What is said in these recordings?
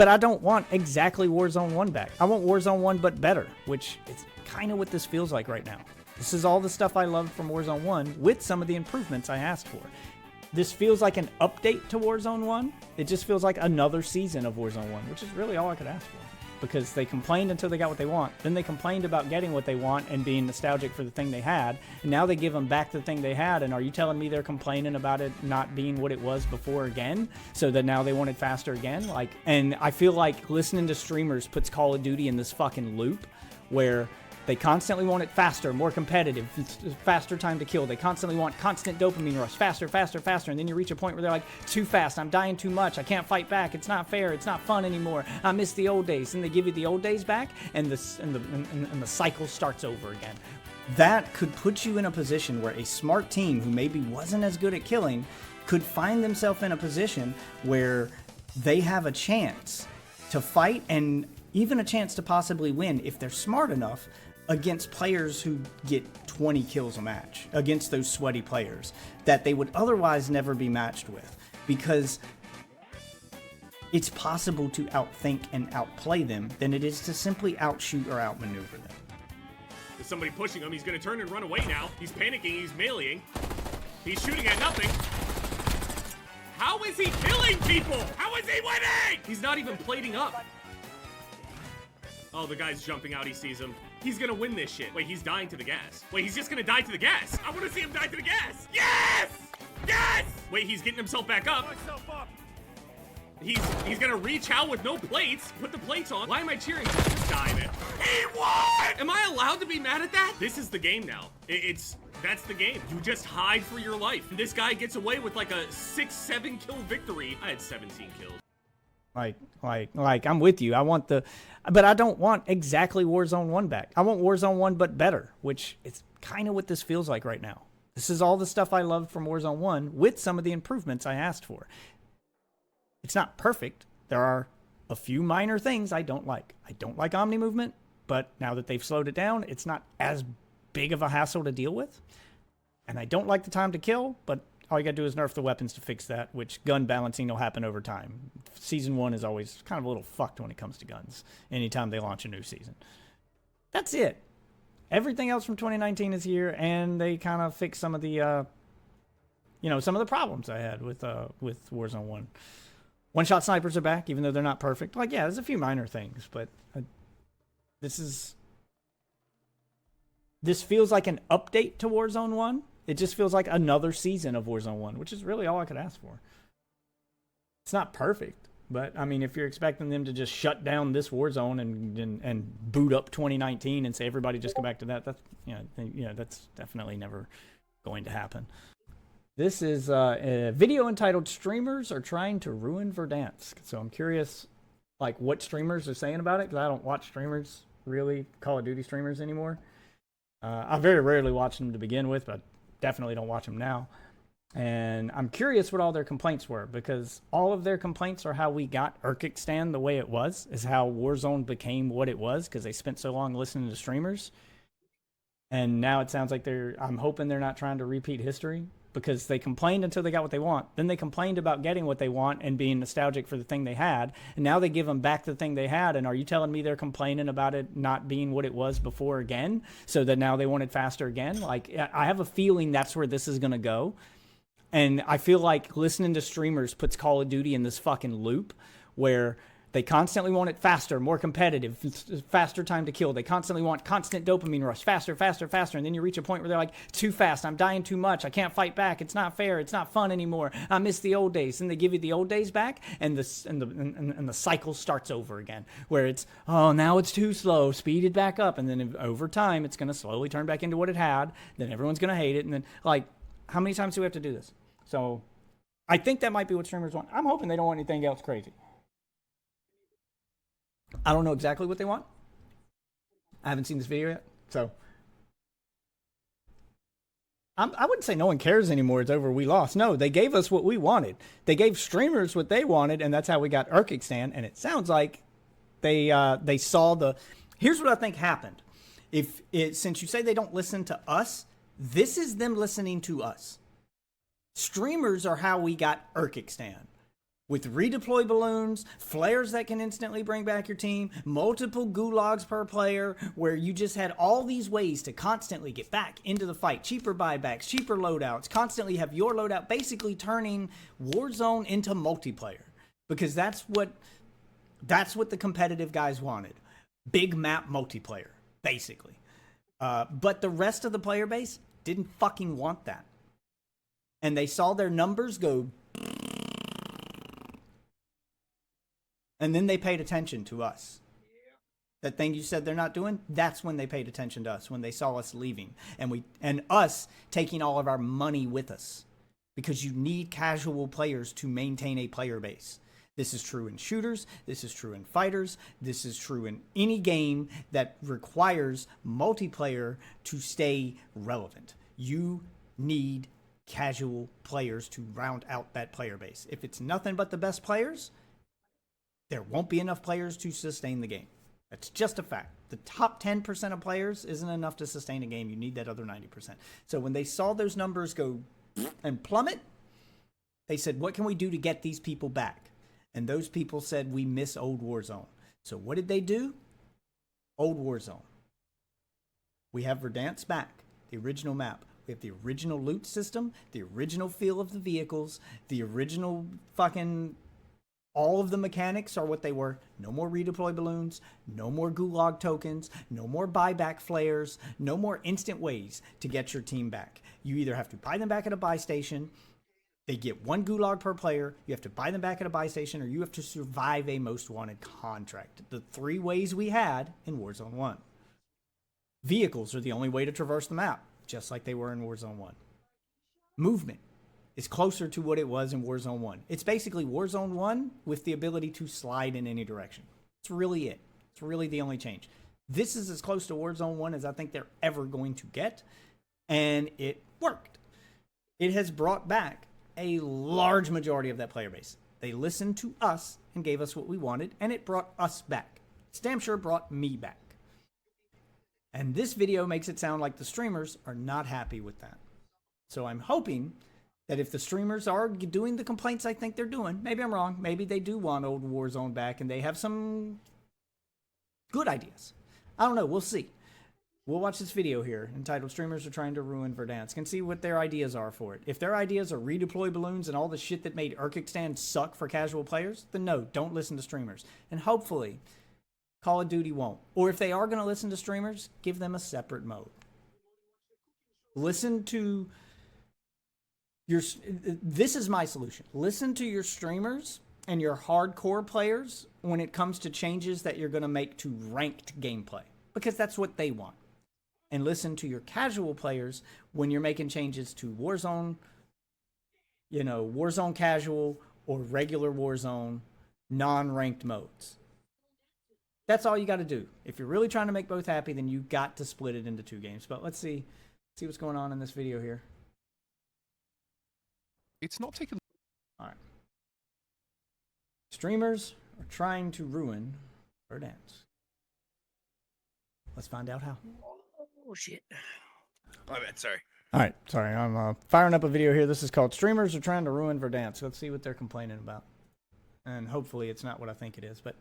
But I don't want exactly Warzone 1 back. I want Warzone 1 but better, which is kind of what this feels like right now. This is all the stuff I loved from Warzone 1 with some of the improvements I asked for. This feels like an update to Warzone 1. It just feels like another season of Warzone 1, which is really all I could ask for. Because they complained until they got what they want. Then they complained about getting what they want and being nostalgic for the thing they had. And now they give them back the thing they had. And are you telling me they're complaining about it not being what it was before again? So that now they want it faster again? And I feel like listening to streamers puts Call of Duty in this fucking loop where they constantly want it faster, more competitive, faster time to kill. They constantly want constant dopamine rush, faster, faster, faster. And then you reach a point where they're like, too fast, I'm dying too much, I can't fight back, it's not fair, it's not fun anymore, I miss the old days. And they give you the old days back, and the cycle starts over again. That could put you in a position where a smart team who maybe wasn't as good at killing could find themselves in a position where they have a chance to fight and even a chance to possibly win if they're smart enough against players who get 20 kills a match, against those sweaty players that they would otherwise never be matched with, because it's possible to outthink and outplay them than it is to simply outshoot or outmaneuver them. There's somebody pushing him. He's going to turn and run away now. He's panicking. He's meleeing. He's shooting at nothing. How is he killing people? How is he winning? He's not even plating up. Oh, the guy's jumping out. He sees him. He's gonna win this shit. Wait, he's dying to the gas. Wait, he's just gonna die to the gas. I wanna see him die to the gas. Yes! Yes! Wait, he's getting himself back up. He's gonna reach out with no plates. Put the plates on. Why am I cheering? Just die, man. He won! Am I allowed to be mad at that? This is the game now. That's the game. You just hide for your life. And this guy gets away with like a 6-7 kill victory. I had 17 kills. Like, I'm with you. But I don't want exactly Warzone 1 back. I want Warzone 1 but better, which is kind of what this feels like right now. This is all the stuff I loved from Warzone 1 with some of the improvements I asked for. It's not perfect. There are a few minor things I don't like. I don't like Omni movement, but now that they've slowed it down, it's not as big of a hassle to deal with. And I don't like the time to kill, but all you gotta do is nerf the weapons to fix that, which gun balancing will happen over time. Season 1 is always kind of a little fucked when it comes to guns, anytime they launch a new season. That's it. Everything else from 2019 is here, and they kind of fix some of the, some of the problems I had with Warzone 1. One-shot snipers are back, even though they're not perfect. Like, yeah, there's a few minor things, but this feels like an update to Warzone 1. It just feels like another season of Warzone 1, which is really all I could ask for. It's not perfect, but I mean, if you're expecting them to just shut down this Warzone and boot up 2019 and say everybody just go back to that, that's definitely never going to happen. This is a video entitled "Streamers Are Trying to Ruin Verdansk." So I'm curious, like, what streamers are saying about it, because I don't watch streamers, really, Call of Duty streamers anymore. I very rarely watch them to begin with, but definitely don't watch them now. And I'm curious what all their complaints were, because all of their complaints are how we got Urkikstan the way it was, is how Warzone became what it was, because they spent so long listening to streamers. And now it sounds like I'm hoping they're not trying to repeat history, because they complained until they got what they want. Then they complained about getting what they want and being nostalgic for the thing they had. And now they give them back the thing they had. And are you telling me they're complaining about it not being what it was before again? So that now they want it faster again? Like, I have a feeling that's where this is going to go. And I feel like listening to streamers puts Call of Duty in this fucking loop where they constantly want it faster, more competitive, faster time to kill. They constantly want constant dopamine rush, faster, faster, faster. And then you reach a point where they're like, too fast, I'm dying too much, I can't fight back, it's not fair, it's not fun anymore, I miss the old days. And they give you the old days back, and the cycle starts over again, where it's, oh, now it's too slow, speed it back up. And then over time, it's going to slowly turn back into what it had. Then everyone's going to hate it. And then, like, how many times do we have to do this? So I think that might be what streamers want. I'm hoping they don't want anything else crazy. I don't know exactly what they want. I haven't seen this video yet, so I wouldn't say no one cares anymore. It's over. We lost. No, they gave us what we wanted. They gave streamers what they wanted, and that's how we got Urkikstan. And it sounds like they saw the. Here's what I think happened. Since you say they don't listen to us, this is them listening to us. Streamers are how we got Urkikstan. with redeploy balloons, flares that can instantly bring back your team, multiple gulags per player, where you just had all these ways to constantly get back into the fight, cheaper buybacks, cheaper loadouts, constantly have your loadout, basically turning Warzone into multiplayer, because that's what the competitive guys wanted. Big map multiplayer, basically. But the rest of the player base didn't fucking want that. And they saw their numbers go, and then they paid attention to us. That thing you said they're not doing, that's when they paid attention to us, when they saw us leaving. And us taking all of our money with us. Because you need casual players to maintain a player base. This is true in shooters, this is true in fighters, this is true in any game that requires multiplayer to stay relevant. You need casual players to round out that player base. If it's nothing but the best players, there won't be enough players to sustain the game. That's just a fact. The top 10% of players isn't enough to sustain a game. You need that other 90%. So when they saw those numbers go and plummet, they said, what can we do to get these people back? And those people said, we miss old Warzone. So what did they do? Old Warzone. We have Verdansk back, the original map. We have the original loot system, the original feel of the vehicles, the original fucking... All of the mechanics are what they were. No more redeploy balloons, no more gulag tokens, no more buyback flares, no more instant ways to get your team back. You either have to buy them back at a buy station, they get 1 gulag per player, you have to buy them back at a buy station, or you have to survive a most wanted contract. The 3 ways we had in Warzone 1. Vehicles are the only way to traverse the map, just like they were in Warzone 1. Movement is closer to what it was in Warzone 1. It's basically Warzone 1 with the ability to slide in any direction. It's really it. It's really the only change. This is as close to Warzone 1 as I think they're ever going to get, and it worked. It has brought back a large majority of that player base. They listened to us and gave us what we wanted, and it brought us back. It's damn sure brought me back. And this video makes it sound like the streamers are not happy with that. So I'm hoping that if the streamers are doing the complaints I think they're doing, maybe I'm wrong, maybe they do want old Warzone back and they have some good ideas. I don't know, we'll see. We'll watch this video here entitled Streamers Are Trying to Ruin Verdansk and see what their ideas are for it. If their ideas are redeploy balloons and all the shit that made Urkikstan suck for casual players, then no, don't listen to streamers. And hopefully, Call of Duty won't. Or if they are going to listen to streamers, give them a separate mode. Listen to... This is my solution. Listen to your streamers and your hardcore players when it comes to changes that you're going to make to ranked gameplay, because that's what they want. And listen to your casual players when you're making changes to Warzone, Warzone casual or regular Warzone non-ranked modes. That's all you got to do. If you're really trying to make both happy, then you got to split it into 2 games. But let's see what's going on in this video here. It's not taken. All right. Streamers are trying to ruin Verdansk. Let's find out how. Oh, shit. My bad, sorry. All right, sorry. I'm firing up a video here. This is called Streamers Are Trying to Ruin Verdansk. Let's see what they're complaining about. And hopefully it's not what I think it is, but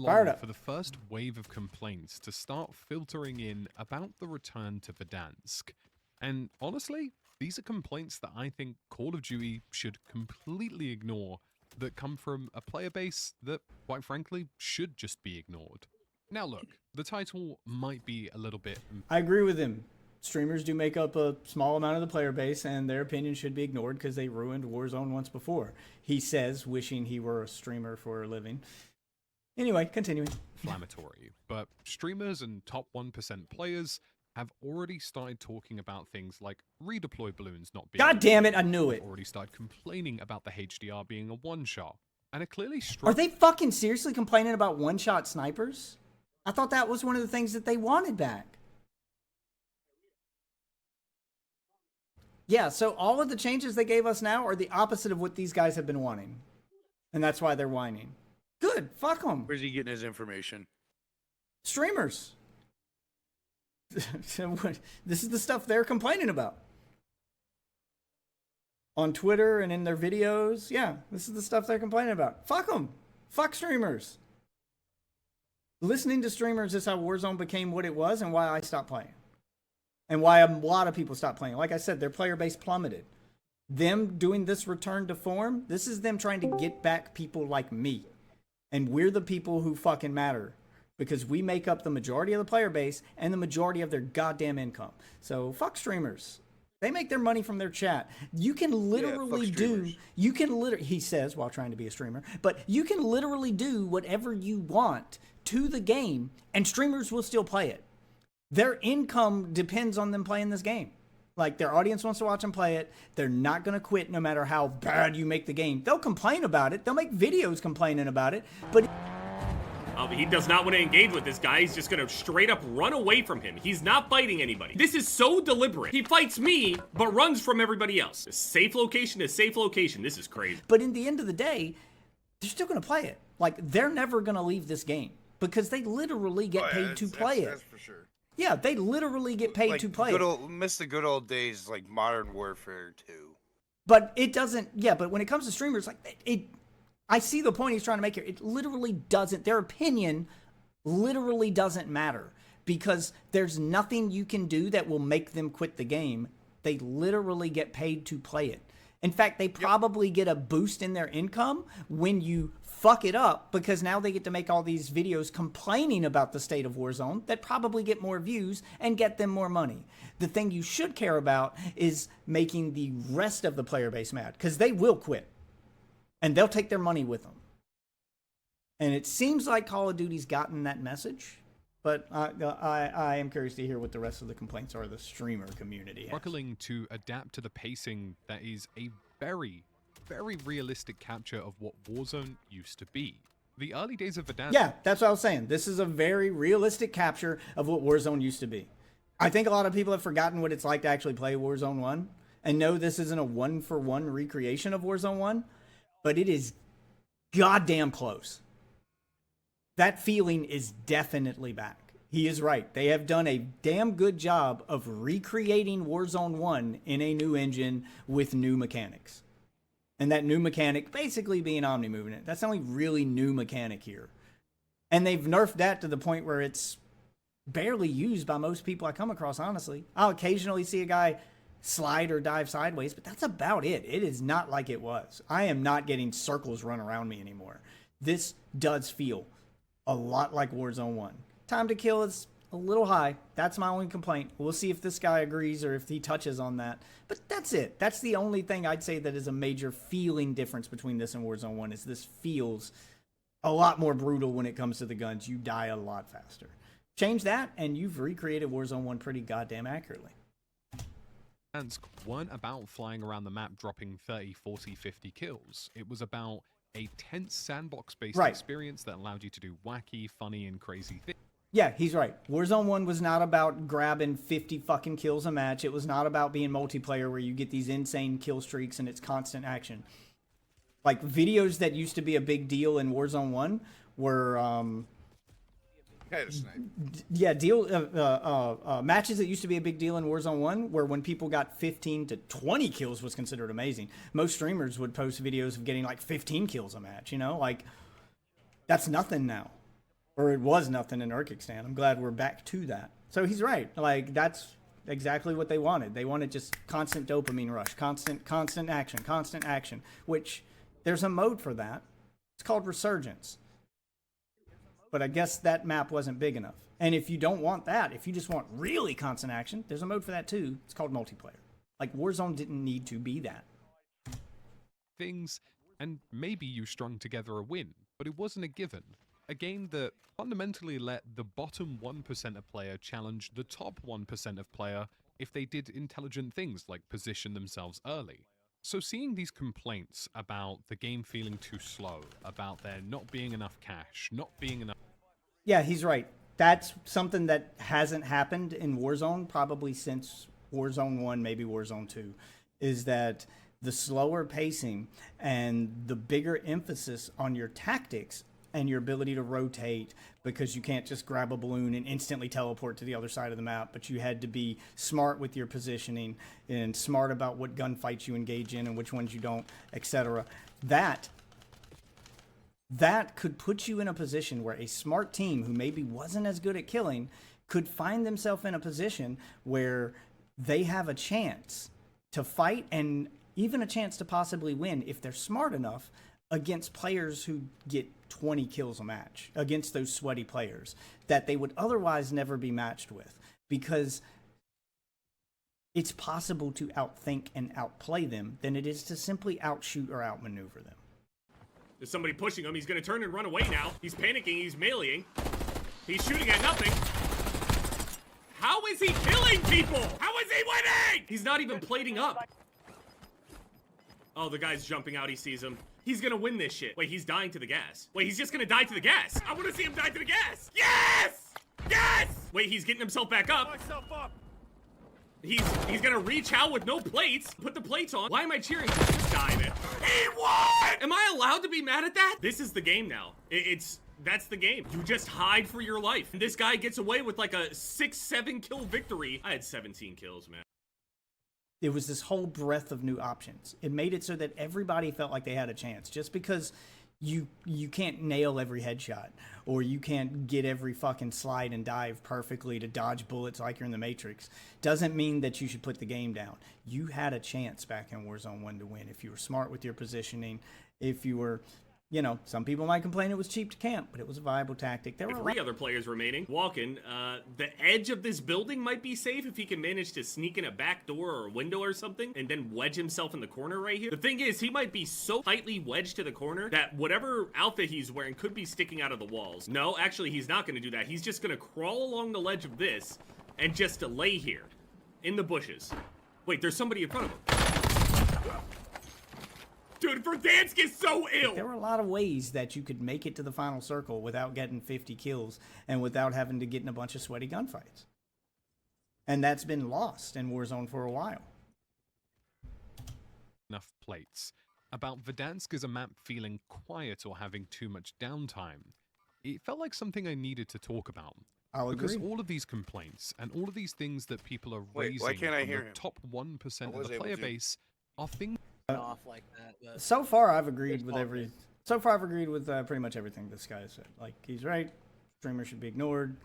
fire it up. For the first wave of complaints to start filtering in about the return to Verdansk. And honestly, these are complaints that I think Call of Duty should completely ignore, that come from a player base that, quite frankly, should just be ignored. Now look, the title might be a little bit... I agree with him. Streamers do make up a small amount of the player base, and their opinion should be ignored because they ruined Warzone once before. He says, wishing he were a streamer for a living. Anyway, continuing. Inflammatory, but streamers and top 1% players have already started talking about things like redeploy balloons not being... God damn it, I knew it. Already started complaining about the HDR being a one-shot. And it clearly Are they fucking seriously complaining about one-shot snipers? I thought that was one of the things that they wanted back. Yeah, so all of the changes they gave us now are the opposite of what these guys have been wanting. And that's why they're whining. Good, fuck them. Where's he getting his information? Streamers. This is the stuff they're complaining about. on Twitter and in their videos. Yeah, this is the stuff they're complaining about. Fuck them. Fuck streamers. Listening to streamers is how Warzone became what it was and why I stopped playing. And why a lot of people stopped playing. Like I said, their player base plummeted. Them doing this return to form, this is them trying to get back people like me. And we're the people who fucking matter. Because we make up the majority of the player base and the majority of their goddamn income. So fuck streamers. They make their money from their chat. You can literally he says while trying to be a streamer, but you can literally do whatever you want to the game and streamers will still play it. Their income depends on them playing this game. Like, their audience wants to watch them play it. They're not going to quit no matter how bad you make the game. They'll complain about it. They'll make videos complaining about it. But he does not want to engage with this guy. He's just going to straight up run away from him. He's not fighting anybody. This is so deliberate. He fights me, but runs from everybody else. A safe location is safe location. This is crazy. But in the end of the day, they're still going to play it. Like, they're never going to leave this game because they literally get paid to play it. That's for sure. Yeah, they literally get paid to play it. Miss the good old days like Modern Warfare 2. But it doesn't, yeah, but when it comes to streamers, like, I see the point he's trying to make here. It literally doesn't, their opinion literally doesn't matter because there's nothing you can do that will make them quit the game. They literally get paid to play it. In fact, they probably get a boost in their income when you fuck it up because now they get to make all these videos complaining about the state of Warzone that probably get more views and get them more money. The thing you should care about is making the rest of the player base mad because they will quit and they'll take their money with them. And it seems like Call of Duty's gotten that message, but I am curious to hear what the rest of the complaints are the streamer community has. Struggling to adapt to the pacing that is a very, very realistic capture of what Warzone used to be. The early days of Verdansk... Yeah, that's what I was saying. This is a very realistic capture of what Warzone used to be. I think a lot of people have forgotten what it's like to actually play Warzone 1 and know this isn't a one-for-one recreation of Warzone 1, but it is goddamn close. That feeling is definitely back. He is right. They have done a damn good job of recreating Warzone 1 in a new engine with new mechanics. And that new mechanic basically being Omni movement. That's the only really new mechanic here. And they've nerfed that to the point where it's barely used by most people I come across, honestly. I'll occasionally see a guy slide or dive sideways, but that's about it. It is not like it was. I am not getting circles run around me anymore. This does feel a lot like Warzone 1. Time to kill is a little high. That's my only complaint. We'll see if this guy agrees or if he touches on that. But that's it. That's the only thing I'd say that is a major feeling difference between this and Warzone 1 is this feels a lot more brutal when it comes to the guns. You die a lot faster. Change that and you've recreated Warzone 1 pretty goddamn accurately. Verdansk weren't about flying around the map dropping 30, 40, 50 kills. It was about a tense sandbox-based experience that allowed you to do wacky, funny, and crazy things. Yeah, he's right. Warzone 1 was not about grabbing 50 fucking kills a match. It was not about being multiplayer where you get these insane kill streaks and it's constant action. Like, videos that used to be a big deal in Warzone 1 were... matches that used to be a big deal in Warzone 1 where when people got 15 to 20 kills was considered amazing. Most streamers would post videos of getting like 15 kills a match, you know? Like, that's nothing now. Or it was nothing in Urkikstan. I'm glad we're back to that. So he's right. Like, that's exactly what they wanted. They wanted just constant dopamine rush, constant action, which there's a mode for that. It's called Resurgence. But I guess that map wasn't big enough. And if you don't want that, if you just want really constant action, there's a mode for that too. It's called multiplayer. Like, Warzone didn't need to be that. Things, and maybe you strung together a win, but it wasn't a given. A game that fundamentally let the bottom 1% of player challenge the top 1% of player if they did intelligent things like position themselves early. So seeing these complaints about the game feeling too slow, about there not being enough cash, not being enough... Yeah, he's right. That's something that hasn't happened in Warzone probably since Warzone 1, maybe Warzone 2, is that the slower pacing and the bigger emphasis on your tactics and your ability to rotate, because you can't just grab a balloon and instantly teleport to the other side of the map, but you had to be smart with your positioning and smart about what gunfights you engage in and which ones you don't, etc. That could put you in a position where a smart team who maybe wasn't as good at killing could find themselves in a position where they have a chance to fight and even a chance to possibly win if they're smart enough against players who get 20 kills a match, against those sweaty players that they would otherwise never be matched with, because it's possible to outthink and outplay them than it is to simply outshoot or outmaneuver them. There's somebody pushing him. He's gonna turn and run away now. He's panicking. He's meleeing. He's shooting at nothing. How is he killing people? How is he winning? He's not even plating up. Oh, the guy's jumping out. He sees him. He's gonna win this shit. Wait, he's dying to the gas. Wait, he's just gonna die to the gas. I wanna see him die to the gas. Yes! Yes! Wait, he's getting himself back up. He's gonna reach out with no plates. Put the plates on. Why am I cheering for this guy, man? He won! Am I allowed to be mad at that? This is the game now. That's the game. You just hide for your life. And this guy gets away with like a 6-7 kill victory. I had 17 kills, man. It was this whole breadth of new options. It made it so that everybody felt like they had a chance. Just because you can't nail every headshot, or you can't get every fucking slide and dive perfectly to dodge bullets like you're in the Matrix, doesn't mean that you should put the game down. You had a chance back in Warzone 1 to win if you were smart with your positioning, if you were, you know, some people might complain it was cheap to camp, but it was a viable tactic. There were three other players remaining. Walking, the edge of this building might be safe if he can manage to sneak in a back door or a window or something and then wedge himself in the corner right here. The thing is, he might be so tightly wedged to the corner that whatever outfit he's wearing could be sticking out of the walls. No, actually, he's not going to do that. He's just going to crawl along the ledge of this and just lay here in the bushes. Wait, there's somebody in front of him. Dude, Verdansk is so ill! There were a lot of ways that you could make it to the final circle without getting 50 kills and without having to get in a bunch of sweaty gunfights. And that's been lost in Warzone for a while. Enough plates. About Verdansk as a map feeling quiet or having too much downtime. It felt like something I needed to talk about. I'll because agree. all of these complaints and all of these things that people are Wait, raising why can't I from hear the him? top 1% I of was the able player to. base are things off like that. But So far, I've agreed with pretty much everything this guy said. Like, he's right. Streamers should be ignored.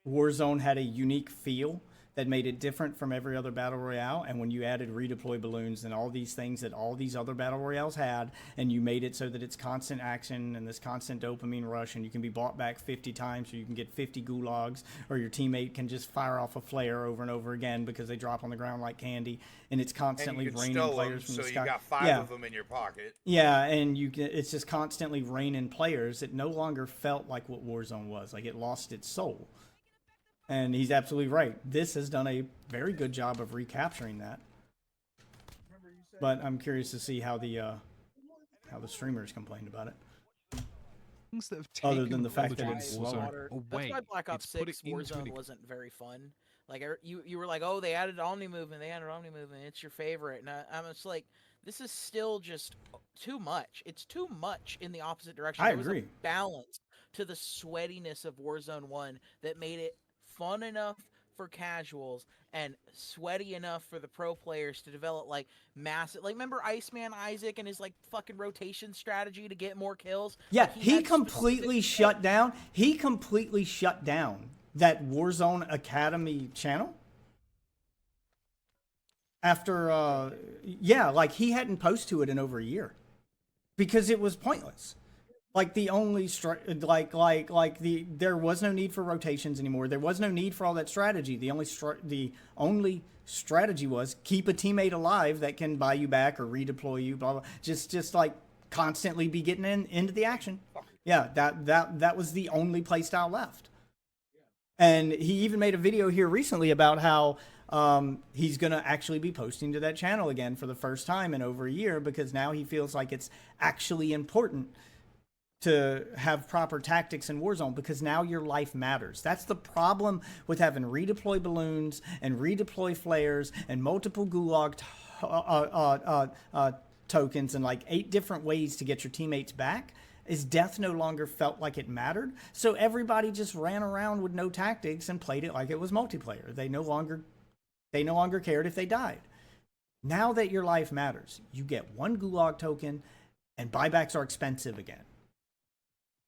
Warzone had a unique feel that made it different from every other battle royale. And when you added redeploy balloons and all these things that all these other battle royales had, and you made it so that it's constant action and this constant dopamine rush, and you can be bought back 50 times, or you can get 50 gulags, or your teammate can just fire off a flare over and over again because they drop on the ground like candy, and it's And constantly you can raining stow players them, from so the you sky. got 5 Yeah. of them in your pocket. Yeah, and it's just constantly raining players. It no longer felt like what Warzone was. Like, it lost its soul. And he's absolutely right. This has done a very good job of recapturing that. But I'm curious to see how the streamers complained about it. things that have Other taken than the fact Call that of it's Duty slower. away. That's why Black Ops It's put 6 it into Warzone an wasn't very fun. Like, you were like, oh, they added Omni movement, it's your favorite. And I'm just like, this is still just too much. It's too much in the opposite direction. I There was agree. a balance to the sweatiness of Warzone 1 that made it fun enough for casuals and sweaty enough for the pro players to develop like massive, like, remember Iceman Isaac and his like fucking rotation strategy to get more kills? Yeah, Like, he had completely specific- shut down. He completely shut down that Warzone Academy channel. After, yeah, like he hadn't posted to it in over a year because it was pointless. Like the only there was no need for rotations anymore. There was no need for all that strategy. The only strategy was keep a teammate alive that can buy you back or redeploy you. Blah blah. Just like constantly be getting into the action. Yeah, that was the only play style left. And he even made a video here recently about how he's going to actually be posting to that channel again for the first time in over a year because now he feels like it's actually important to have proper tactics in Warzone because now your life matters. That's the problem with having redeploy balloons and redeploy flares and multiple gulag tokens and like 8 different ways to get your teammates back, is death no longer felt like it mattered. So everybody just ran around with no tactics and played it like it was multiplayer. They no longer cared if they died. Now that your life matters, you get 1 gulag token and buybacks are expensive again.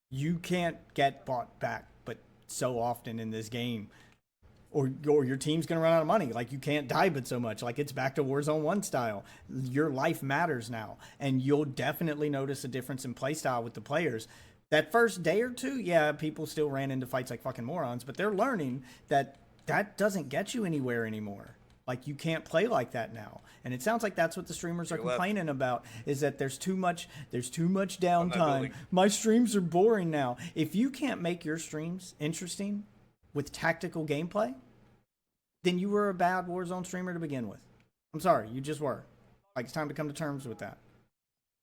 You can't get bought back but so often in this game. Or your team's going to run out of money. Like, you can't die but so much. Like, it's back to Warzone 1 style. Your life matters now. And you'll definitely notice a difference in playstyle with the players. That first day or two, yeah, people still ran into fights like fucking morons. But they're learning that that doesn't get you anywhere anymore. Like, you can't play like that now. And it sounds like that's what the streamers are complaining about, is that there's too much downtime. My streams are boring now. If you can't make your streams interesting with tactical gameplay, then you were a bad Warzone streamer to begin with. I'm sorry, you just were. Like, it's time to come to terms with that.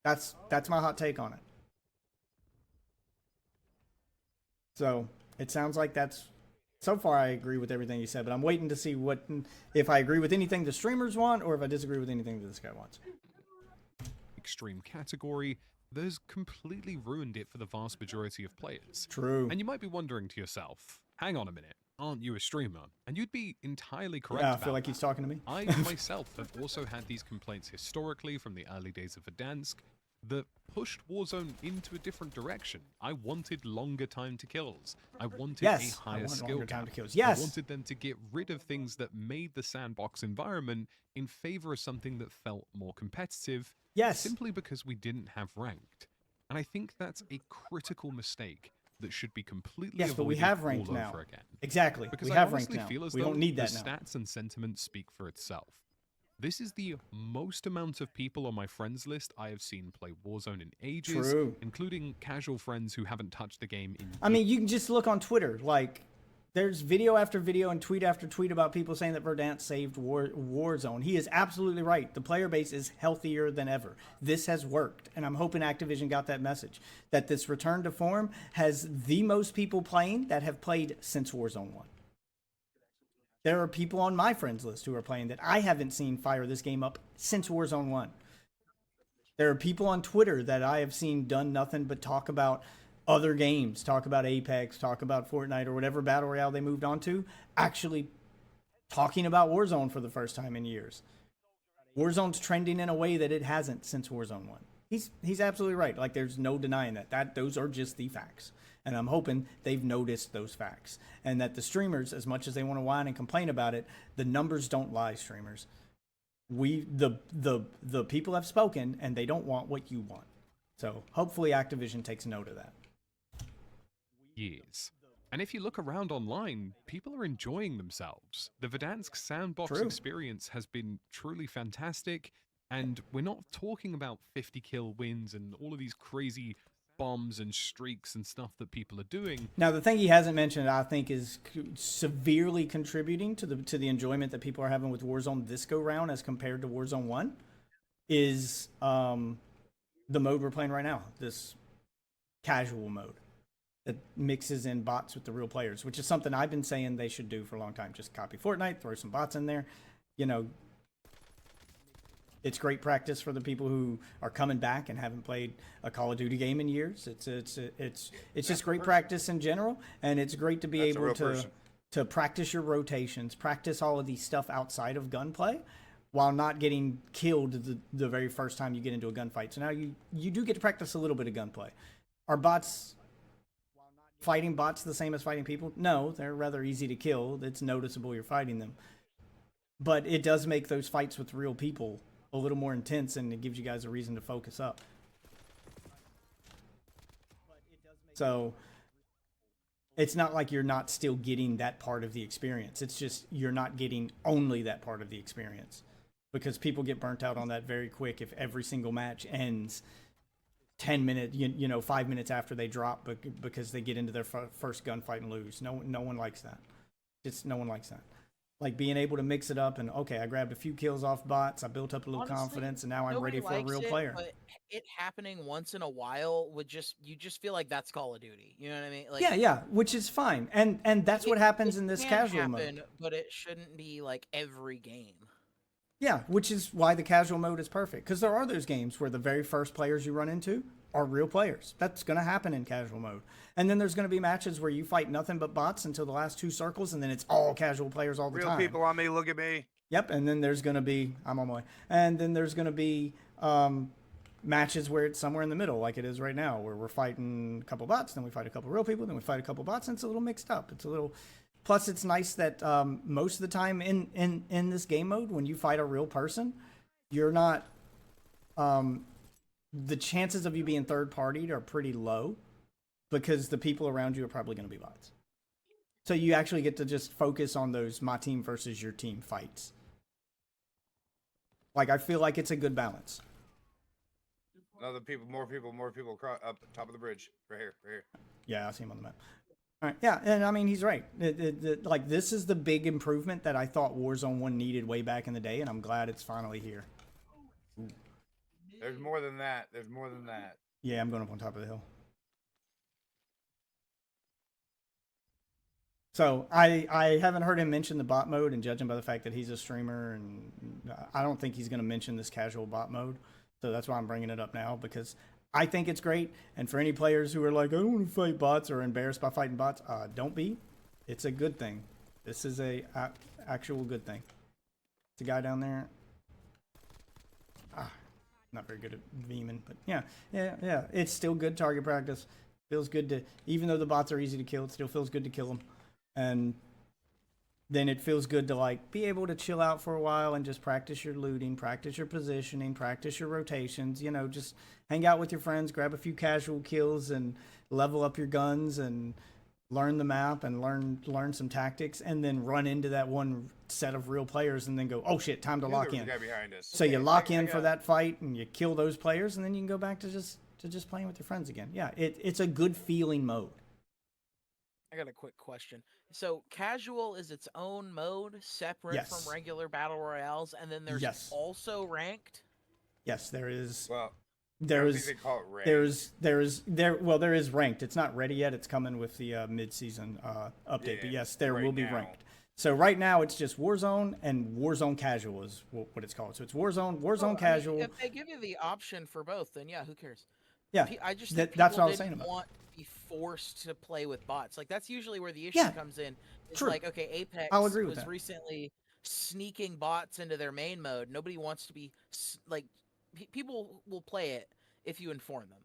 That's my hot take on it. So it sounds like that's, so far I agree with everything you said, but I'm waiting to see if I agree with anything the streamers want or if I disagree with anything that this guy wants. Extreme category that has completely ruined it for the vast majority of players. True. And you might be wondering to yourself, hang on a minute, aren't you a streamer? And you'd be entirely correct. Yeah, I feel like he's talking to me. I myself have also had these complaints historically from the early days of Verdansk that pushed Warzone into a different direction. I wanted longer time to kills. I wanted a higher skill cap. Yes. I wanted them to get rid of things that made the sandbox environment in favor of something that felt more competitive. Yes. Simply because we didn't have ranked. And I think that's a critical mistake that should be completely avoided. Yes, but we have ranked all now. over again. Exactly. Because we I have ranked honestly now. feel as We though don't need the that now. stats and sentiment speak for itself. This is the most amount of people on my friends list I have seen play Warzone in ages, including casual friends who haven't touched the game in years. I mean, you can just look on Twitter. Like, there's video after video and tweet after tweet about people saying that Verdansk saved Warzone. He is absolutely right. The player base is healthier than ever. This has worked, and I'm hoping Activision got that message, that this return to form has the most people playing that have played since Warzone 1. There are people on my friends list who are playing that I haven't seen fire this game up since Warzone 1. There are people on Twitter that I have seen done nothing but talk about other games, talk about Apex, talk about Fortnite, or whatever battle royale they moved on to, actually talking about Warzone for the first time in years. Warzone's trending in a way that it hasn't since Warzone 1. He's absolutely right. Like, there's no denying that. Those are just the facts. And I'm hoping they've noticed those facts. And that the streamers, as much as they want to whine and complain about it, the numbers don't lie, streamers. The people have spoken, and they don't want what you want. So hopefully Activision takes note of that. Years. And if you look around online, people are enjoying themselves. The Verdansk sandbox experience has been truly fantastic, and we're not talking about 50 kill wins and all of these crazy bombs and streaks and stuff that people are doing. Now, the thing he hasn't mentioned, I think, is severely contributing to the enjoyment that people are having with Warzone this go round as compared to Warzone 1, is the mode we're playing right now, this casual mode that mixes in bots with the real players, which is something I've been saying they should do for a long time. Just copy Fortnite, throw some bots in there. You know, it's great practice for the people who are coming back and haven't played a Call of Duty game in years. It's just great practice in general, and it's great to be able to practice your rotations, practice all of these stuff outside of gunplay, while not getting killed the very first time you get into a gunfight. So now you do get to practice a little bit of gunplay. Are fighting bots the same as fighting people? No, they're rather easy to kill. It's noticeable you're fighting them. But it does make those fights with real people a little more intense, and it gives you guys a reason to focus up. So it's not like you're not still getting that part of the experience. It's just you're not getting only that part of the experience, because people get burnt out on that very quick if every single match ends 10 minutes, 5 minutes after they drop because they get into their first gunfight and lose. No one likes that. No one likes that. Like, being able to mix it up and, okay, I grabbed a few kills off bots, I built up a little confidence, and now I'm ready for a real player. But it happening once in a while you just feel like that's Call of Duty. You know what I mean? Like, yeah, which is fine. And that's what happens in this casual mode. But it shouldn't be like every game. Yeah, which is why the casual mode is perfect. Because there are those games where the very first players you run into are real players. That's going to happen in casual mode. And then there's going to be matches where you fight nothing but bots until the last 2 circles, and then it's all casual players all the Real time. people on me. Look at me. Yep, and then there's going to be, I'm on my way. And then there's going to be matches where it's somewhere in the middle, like it is right now, where we're fighting a couple bots, then we fight a couple real people, then we fight a couple bots, and it's a little mixed up. It's a little. Plus, it's nice that most of the time in this game mode, when you fight a real person, you're not. The chances of you being third partied are pretty low because the people around you are probably going to be bots. So you actually get to just focus on those my team versus your team fights. Like, I feel like it's a good balance. Another people, more people across, up top of the bridge. Right here, right here. Yeah, I see him on the map. All right, yeah, and I mean, he's right. Like, this is the big improvement that I thought Warzone 1 needed way back in the day, and I'm glad it's finally here. Ooh. There's more than that. There's more than that. Yeah, I'm going up on top of the hill. So I haven't heard him mention the bot mode, and judging by the fact that he's a streamer, and I don't think he's going to mention this casual bot mode. So that's why I'm bringing it up now, because I think it's great. And for any players who are like, I don't want to fight bots or embarrassed by fighting bots, don't be. It's a good thing. This is a actual good thing. It's a guy down there. Not very good at beaming, but yeah. It's still good target practice. Feels good to, even though the bots are easy to kill, it still feels good to kill them. And then it feels good to like be able to chill out for a while and just practice your looting, practice your positioning, practice your rotations, you know, just hang out with your friends, grab a few casual kills and level up your guns and learn the map and learn some tactics, and then run into that one set of real players and then go, oh shit, time to lock in. So you lock in for that fight and you kill those players, and then you can go back to just playing with your friends again. Yeah, it's a good feeling mode. I got a quick question. So casual is its own mode, separate Yes. from regular battle royales, and then there's Yes. also ranked. Yes, there is. Well, There I don't is. think they call it ranked. There is ranked. It's not ready yet. It's coming with the mid-season update. Yeah, but yes, there right will be now. ranked. So right now it's just Warzone, and Warzone Casual is what it's called. So it's Warzone, Well, I mean, Casual. if they give you the option for both, then yeah, who cares? Yeah, I just think that's what I people was saying didn't about. want to be forced to play with bots. Like that's usually where the issue Yeah, comes in. It's true. like, okay, Apex I'll agree with was that. recently sneaking bots into their main mode. Nobody wants to be like people will play it if you inform them.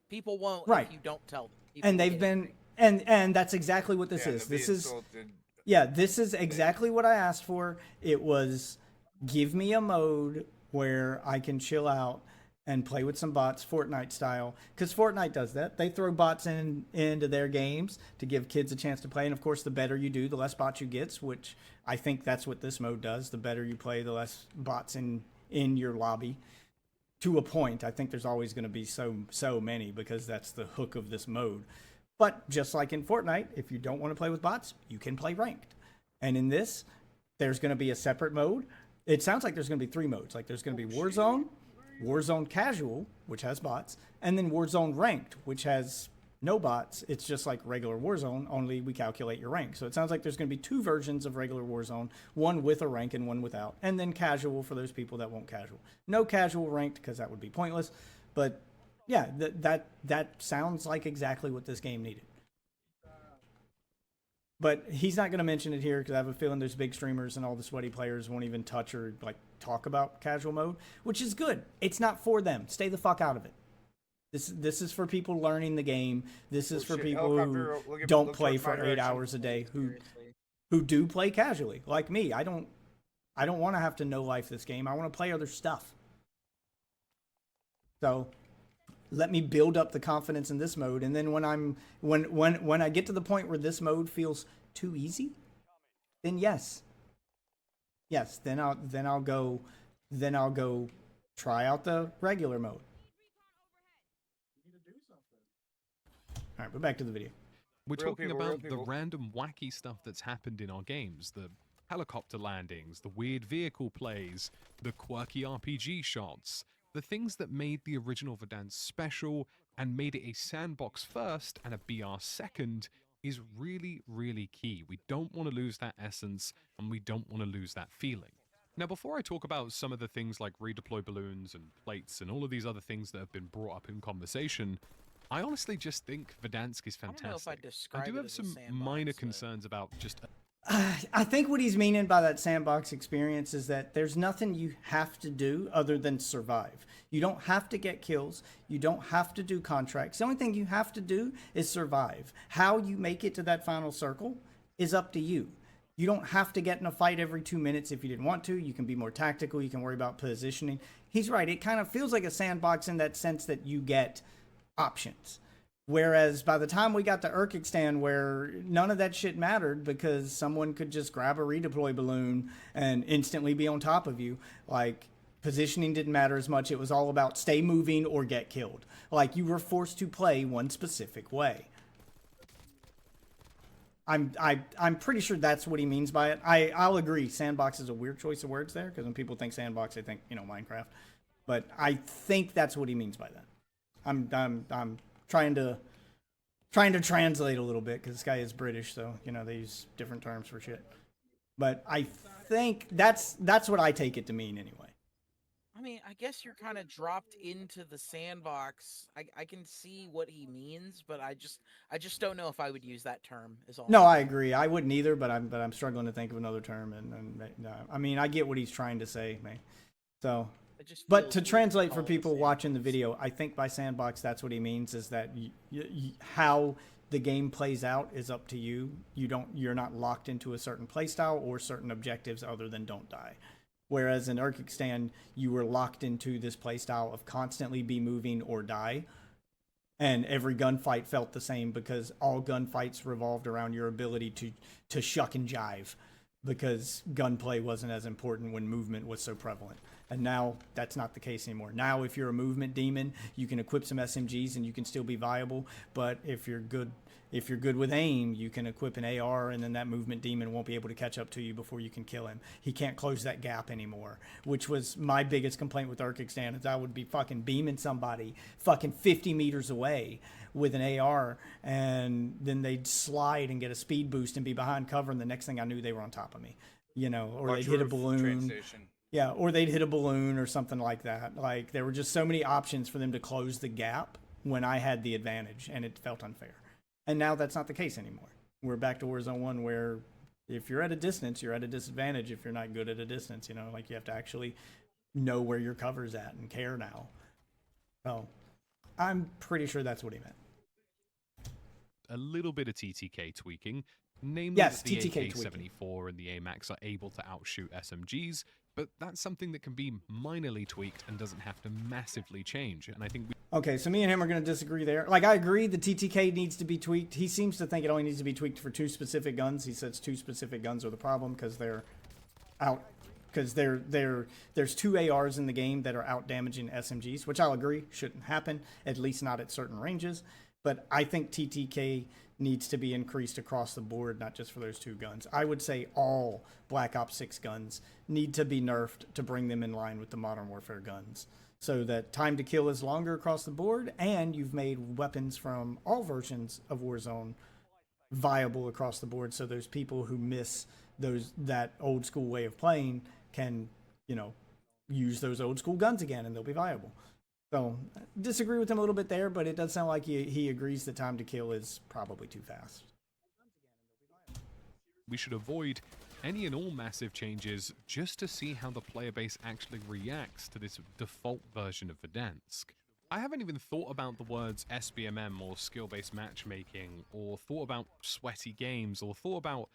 People won't Right. if you don't tell them. People And will they've get been angry. and that's exactly what this Yeah, is. to be This is insulted. Yeah, this is exactly what I asked for. It was give me a mode where I can chill out and play with some bots, Fortnite style. Because Fortnite does that. They throw bots into their games to give kids a chance to play. And of course, the better you do, the less bots you get, which I think that's what this mode does. The better you play, the less bots in your lobby. To a point, I think there's always going to be so many because that's the hook of this mode. But just like in Fortnite, if you don't want to play with bots, you can play ranked. And in this, there's going to be a separate mode. It sounds like there's going to be 3 modes. Like there's going to be Warzone, Warzone Casual, which has bots, and then Warzone Ranked, which has no bots. It's just like regular Warzone, only we calculate your rank. So it sounds like there's going to be 2 versions of regular Warzone, one with a rank and one without. And then Casual for those people that won't casual. No Casual Ranked because that would be pointless. But yeah, that sounds like exactly what this game needed. But he's not going to mention it here because I have a feeling there's big streamers and all the sweaty players won't even touch or like talk about casual mode, which is good. It's not for them. Stay the fuck out of it. This is for people learning the game. This is for shit, people helicopter, who look don't play towards my for 8 direction. hours a day, Seriously. who do play casually, like me. I don't want to have to know life this game. I want to play other stuff. So let me build up the confidence in this mode, and then when I get to the point where this mode feels too easy, then yes, then I'll go try out the regular mode. All right, we're back to the video. We're Real talking people, real about the people. random wacky stuff that's happened in our games, the helicopter landings, the weird vehicle plays, the quirky RPG shots, the things that made the original Verdansk special and made it a sandbox first and a BR second is really, really key. We don't want to lose that essence and we don't want to lose that feeling. Now, before I talk about some of the things like redeploy balloons and plates and all of these other things that have been brought up in conversation, I honestly just think Verdansk is I don't know if I'd fantastic. I describe do it have as a some sandbox, minor but- concerns about just I think what he's meaning by that sandbox experience is that there's nothing you have to do other than survive. You don't have to get kills. You don't have to do contracts. The only thing you have to do is survive. How you make it to that final circle is up to you. You don't have to get in a fight every 2 minutes if you didn't want to. You can be more tactical. You can worry about positioning. He's right. It kind of feels like a sandbox in that sense that you get options. Whereas by the time we got to Urkikstan, where none of that shit mattered because someone could just grab a redeploy balloon and instantly be on top of you, like positioning didn't matter as much. It was all about stay moving or get killed. Like you were forced to play one specific way. I'm pretty sure that's what he means by it. I'll agree. Sandbox is a weird choice of words there because when people think sandbox, they think Minecraft. But I think that's what he means by that. I'm trying to translate a little bit because this guy is British, so they use different terms for shit. But I think that's what I take it to mean anyway. I mean, I guess you're kind of dropped into the sandbox. I can see what he means, but I just don't know if I would use that term. Is all. No, I agree. I wouldn't either, but I'm struggling to think of another term. And I mean, I get what he's trying to say, man. So. But to translate for people watching the video, I think by sandbox, that's what he means is that how the game plays out is up to you. You're not locked into a certain playstyle or certain objectives other than don't die. Whereas in Urkikstan, you were locked into this playstyle of constantly be moving or die. And every gunfight felt the same because all gunfights revolved around your ability to shuck and jive because gunplay wasn't as important when movement was so prevalent. And now that's not the case anymore. Now, if you're a movement demon, you can equip some SMGs and you can still be viable. But if you're good with aim, you can equip an AR and then that movement demon won't be able to catch up to you before you can kill him. He can't close that gap anymore, which was my biggest complaint with Urkikstan is I would be fucking beaming somebody fucking 50 meters away with an AR and then they'd slide and get a speed boost and be behind cover and the next thing I knew they were on top of me, or Watch they'd hit a roof, train balloon. station. Yeah, or they'd hit a balloon or something like that. Like, there were just so many options for them to close the gap when I had the advantage, and it felt unfair. And now that's not the case anymore. We're back to Warzone 1 where if you're at a distance, you're at a disadvantage if you're not good at a distance. Like, you have to actually know where your cover's at and care now. So, I'm pretty sure that's what he meant. a little bit of TTK tweaking. Namely, Yes, that the TTK AK-74 and the AMAX are able to outshoot SMGs, but that's something that can be minorly tweaked and doesn't have to massively change. And I think Okay, so me and him are going to disagree there. Like, I agree the TTK needs to be tweaked. He seems to think it only needs to be tweaked for 2 specific guns. He says 2 specific guns are the problem because they're out. Because there's 2 ARs in the game that are out damaging SMGs, which I'll agree shouldn't happen, at least not at certain ranges. But I think TTK needs to be increased across the board, not just for those 2 guns. I would say all Black Ops 6 guns need to be nerfed to bring them in line with the Modern Warfare guns, so that time to kill is longer across the board, and you've made weapons from all versions of Warzone viable across the board, so those people who miss that old school way of playing can, use those old school guns again, and they'll be viable. So, disagree with him a little bit there, but it does sound like he agrees that time to kill is probably too fast. we should avoid any and all massive changes just to see how the player base actually reacts to this default version of Verdansk. I haven't even thought about the words SBMM or skill-based matchmaking, or thought about sweaty games, or thought about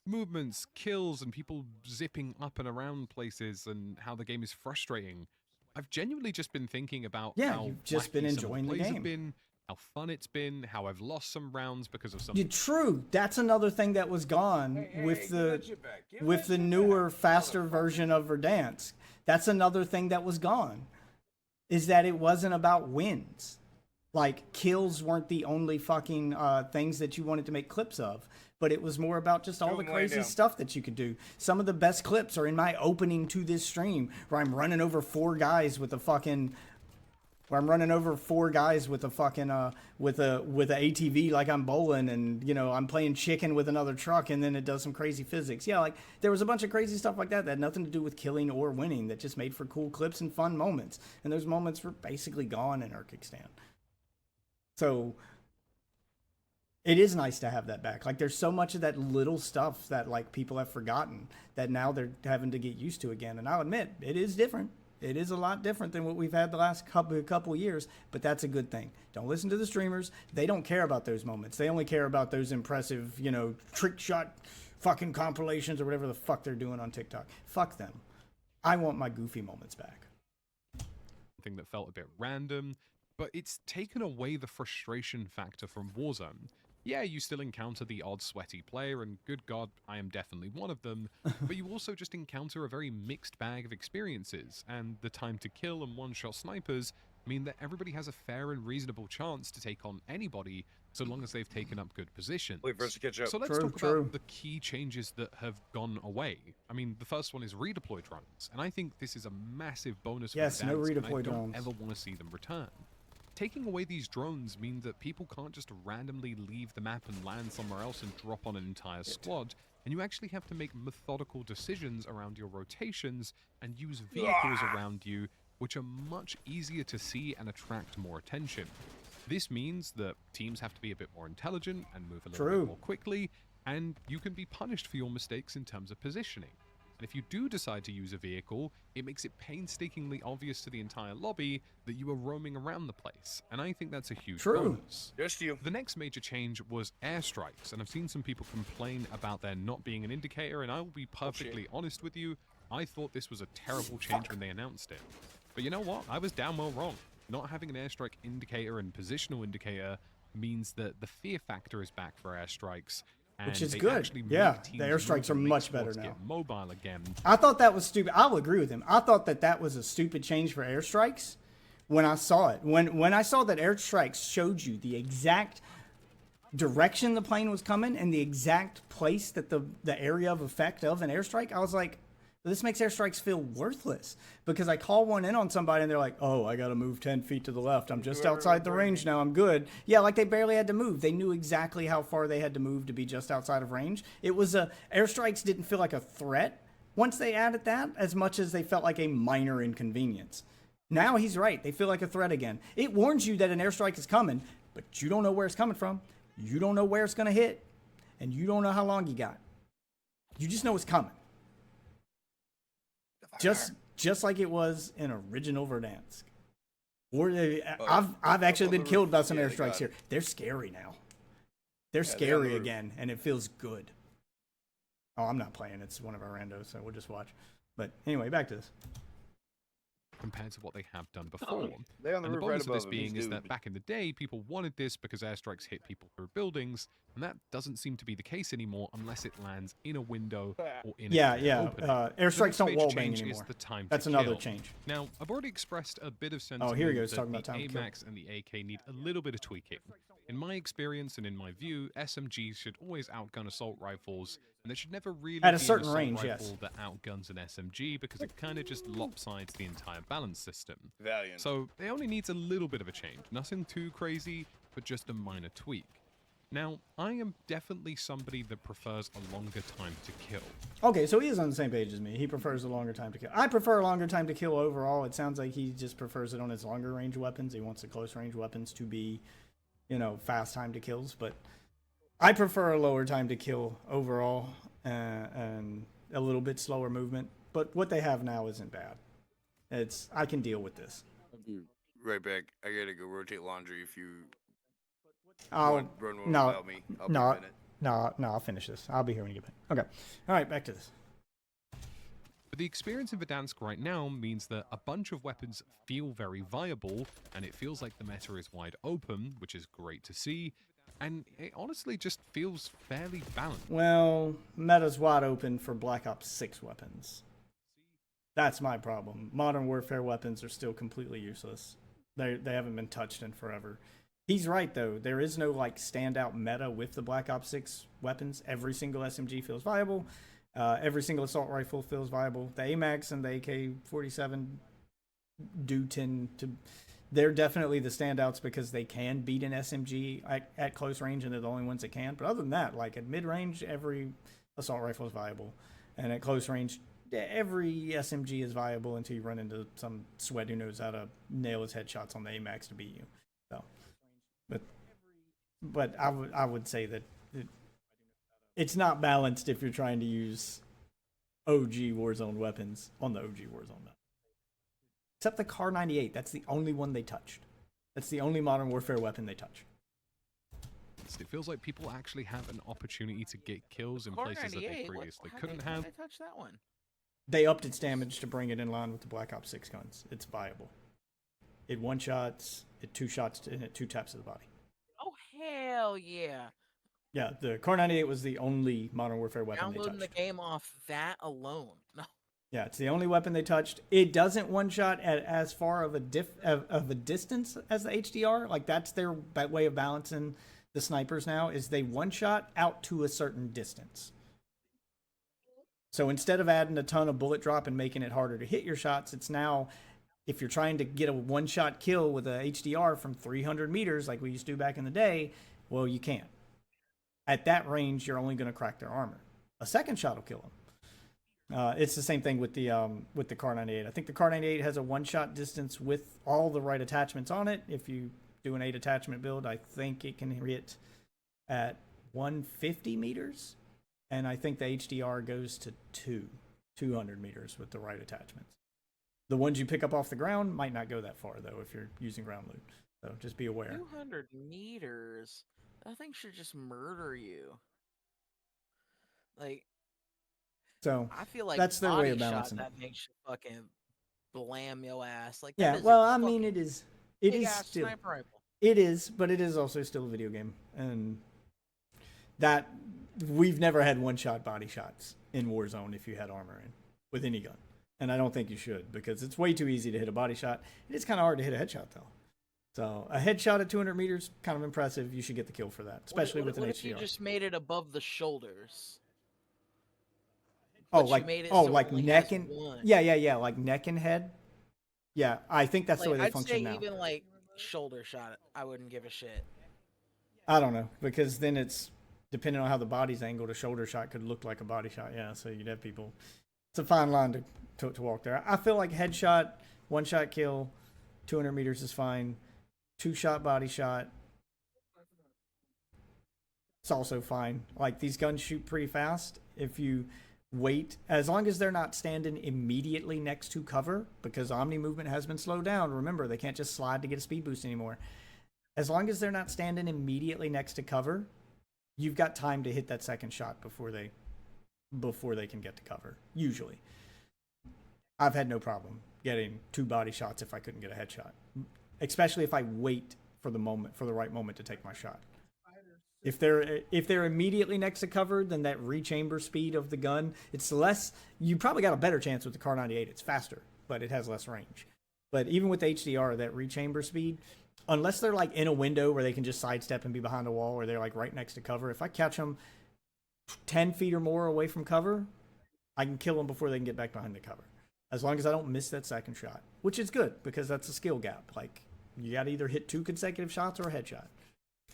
movements, kills, and people zipping up and around places, and how the game is frustrating. I've genuinely just been thinking about how you've just been wacky some of enjoying the plays have game. been, how fun it's been, how I've lost some rounds because of some. Yeah, true. That's another thing that was gone with the newer, faster version of Verdansk. That's another thing that was gone, is that it wasn't about wins. Like, kills weren't the only fucking things that you wanted to make clips of, but it was more about just all the crazy stuff that you could do. Some of the best clips are in my opening to this stream, where I'm running over 4 guys with a fucking where I'm running over 4 guys with a fucking with a ATV like I'm bowling, and you know I'm playing chicken with another truck, and then it does some crazy physics. Yeah, like there was a bunch of crazy stuff like that that had nothing to do with killing or winning, that just made for cool clips and fun moments. And those moments were basically gone in Urkikstan. So it is nice to have that back. Like there's so much of that little stuff that like people have forgotten that now they're having to get used to again. And I'll admit, it is different. It is a lot different than what we've had the last couple years, but that's a good thing. Don't listen to the streamers. They don't care about those moments. They only care about those impressive, you know, trick shot fucking compilations or whatever the fuck they're doing on TikTok. Fuck them. I want my goofy moments back. Thing that felt a bit random, but it's taken away the frustration factor from Warzone. Yeah, you still encounter the odd sweaty player, and good God, I am definitely one of them, but you also just encounter a very mixed bag of experiences, and the time to kill and one-shot snipers mean that everybody has a fair and reasonable chance to take on anybody, so long as they've taken up good positions. Wait for us to catch up. So let's talk about the key changes that have gone away. I mean, the first one is redeploy drones, and I think this is a massive bonus. Yes, for no Verdansk, redeploy and I don't drones. ever want to see them return. Taking away these drones mean that people can't just randomly leave the map and land somewhere else and drop on an entire squad, and you actually have to make methodical decisions around your rotations and use vehicles around you, which are much easier to see and attract more attention. This means that teams have to be a bit more intelligent and move a little bit more quickly, and you can be punished for your mistakes in terms of positioning. And if you do decide to use a vehicle, it makes it painstakingly obvious to the entire lobby that you are roaming around the place, and I think that's a huge bonus. Just you. The next major change was airstrikes, and I've seen some people complain about there not being an indicator, and I will be perfectly honest with you, I thought this was a terrible change when they announced it. But you know what? I was damn well wrong. Not having an airstrike indicator and positional indicator means that the fear factor is back for airstrikes. Which is good. Yeah, the airstrikes are much better now. Mobile again. I thought that was stupid. I will agree with him. I thought that that was a stupid change for airstrikes when I saw it. When I saw that airstrikes showed you the exact direction the plane was coming and the exact place that the area of effect of an airstrike, I was like, this makes airstrikes feel worthless, because I call one in on somebody and they're like, oh, I got to move 10 feet to the left. I'm just outside the range now. I'm good. Yeah, like they barely had to move. They knew exactly how far they had to move to be just outside of range. It was airstrikes didn't feel like a threat once they added that, as much as they felt like a minor inconvenience. Now he's right. They feel like a threat again. It warns you that an airstrike is coming, but you don't know where it's coming from. You don't know where it's going to hit, and you don't know how long you got. You just know it's coming. Just like it was in original Verdansk. Or I've actually been killed by some airstrikes here. They're scary now. They're scary again, and it feels good. Oh, I'm not playing. It's one of our randos, so we'll just watch. But anyway, back to this. Compared to what they have done before. They on the And the roof right bonus of this above him. being He's is that dude. back in the day, people wanted this because airstrikes hit people through buildings, and that doesn't seem to be the case anymore unless it lands in a window or in a clear opening. Airstrikes The don't next wall major bang change is anymore. the time to That's another kill. change. Now, I've already expressed a bit of sentiment here he goes, that talking about the time to kill. AMAX and the AK need a little bit of tweaking. In my experience and in my view, SMGs should always outgun assault rifles, and there should never really At a be certain an assault range, rifle yes. that outguns an SMG, because it kind of just lopsides the entire balance system. Valiant. So it only needs a little bit of a change. Nothing too crazy, but just a minor tweak. Now, I am definitely somebody that prefers a longer time to kill. Okay, so he is on the same page as me. He prefers a longer time to kill. I prefer a longer time to kill overall. It sounds like he just prefers it on his longer range weapons. He wants the close range weapons to be, you know, fast time to kills. But I prefer a lower time to kill overall and a little bit slower movement. But what they have now isn't bad. I can deal with this. I'll be right back. I gotta go rotate laundry. If you I'll want run one no, without me, I'll be a no, minute. no, I'll finish this. I'll be here when you get back. Okay. All right, back to this. But the experience in Verdansk right now means that a bunch of weapons feel very viable, and it feels like the meta is wide open, which is great to see, and it honestly just feels fairly balanced. Well, meta's wide open for Black Ops 6 weapons. That's my problem. Modern Warfare weapons are still completely useless. They haven't been touched in forever. He's right, though. There is no, like, standout meta with the Black Ops 6 weapons. Every single SMG feels viable. Every single assault rifle feels viable. The AMAX and the AK-47 do tend to they're definitely the standouts because they can beat an SMG at close range, and they're the only ones that can. But other than that, like at mid range, every assault rifle is viable, and at close range, every SMG is viable until you run into some sweat who knows how to nail his headshots on the AMAX to beat you. So, but I would say that it's not balanced if you're trying to use OG Warzone weapons on the OG Warzone map. Except the Kar 98, that's the only one they touched. That's the only Modern Warfare weapon they touch. It feels like people actually have an opportunity to get kills in Kar places that they 98, previously how couldn't did have. I touch that one? They upped its damage to bring it in line with the Black Ops 6 guns. It's viable. It one-shots, it two-shots, and it two-taps to the body. Oh, hell yeah. Yeah, the Kar 98 was the only Modern Warfare weapon they Downloading the touched. game off that alone. No. Yeah, it's the only weapon they touched. It doesn't one-shot at as far of a distance as the HDR. Like, that's their way of balancing the snipers now, is they one-shot out to a certain distance. So instead of adding a ton of bullet drop and making it harder to hit your shots, it's now, if you're trying to get a one-shot kill with a HDR from 300 meters like we used to do back in the day, well, you can't. At that range, you're only going to crack their armor. A second shot will kill them. It's the same thing with the Kar 98. I think the Kar 98 has a one-shot distance with all the right attachments on it. If you do an 8 attachment build, I think it can hit at 150 meters. And I think the HDR goes to 200 meters with the right attachments. The ones you pick up off the ground might not go that far, though, if you're using ground loot. So just be aware. 200 meters? That thing should just murder you. Like, so I feel like that's their way of body shot, balancing it. that thing should fucking blam your ass. Like, Yeah, that is well, a I mean, fucking it is big-ass still, sniper rifle. it is, but it is also still a video game, and that we've never had one-shot body shots in Warzone if you had armor in with any gun, and I don't think you should, because it's way too easy to hit a body shot. It is kind of hard to hit a headshot though. So a headshot at 200 meters, kind of impressive. You should get the kill for that, especially with an What if HDR. you just made it above the shoulders? Oh, But you like made it so it like only neck has and one. yeah, like neck and head. Yeah, I think that's the way Like, they I'd function say now. even like shoulder shot, I wouldn't give a shit. I don't know, because then it's depending on how the body's angled. A shoulder shot could look like a body shot. Yeah, so you'd have people. It's a fine line to walk there. I feel like headshot, one shot kill, 200 meters is fine. 2-shot body shot, it's also fine. Like, these guns shoot pretty fast. If you wait, as long as they're not standing immediately next to cover, because Omni movement has been slowed down. Remember, they can't just slide to get a speed boost anymore. As long as they're not standing immediately next to cover, you've got time to hit that second shot before they can get to cover. Usually, I've had no problem getting 2 body shots if I couldn't get a headshot, especially if I wait for the right moment to take my shot. If they're immediately next to cover, then that rechamber speed of the gun, it's less. You probably got a better chance with the Kar 98. It's faster, but it has less range. But even with HDR, that rechamber speed, unless they're like in a window where they can just sidestep and be behind a wall, or they're like right next to cover, if I catch them 10 feet or more away from cover, I can kill them before they can get back behind the cover. As long as I don't miss that second shot, which is good because that's a skill gap. Like, you got to either hit 2 consecutive shots or a headshot.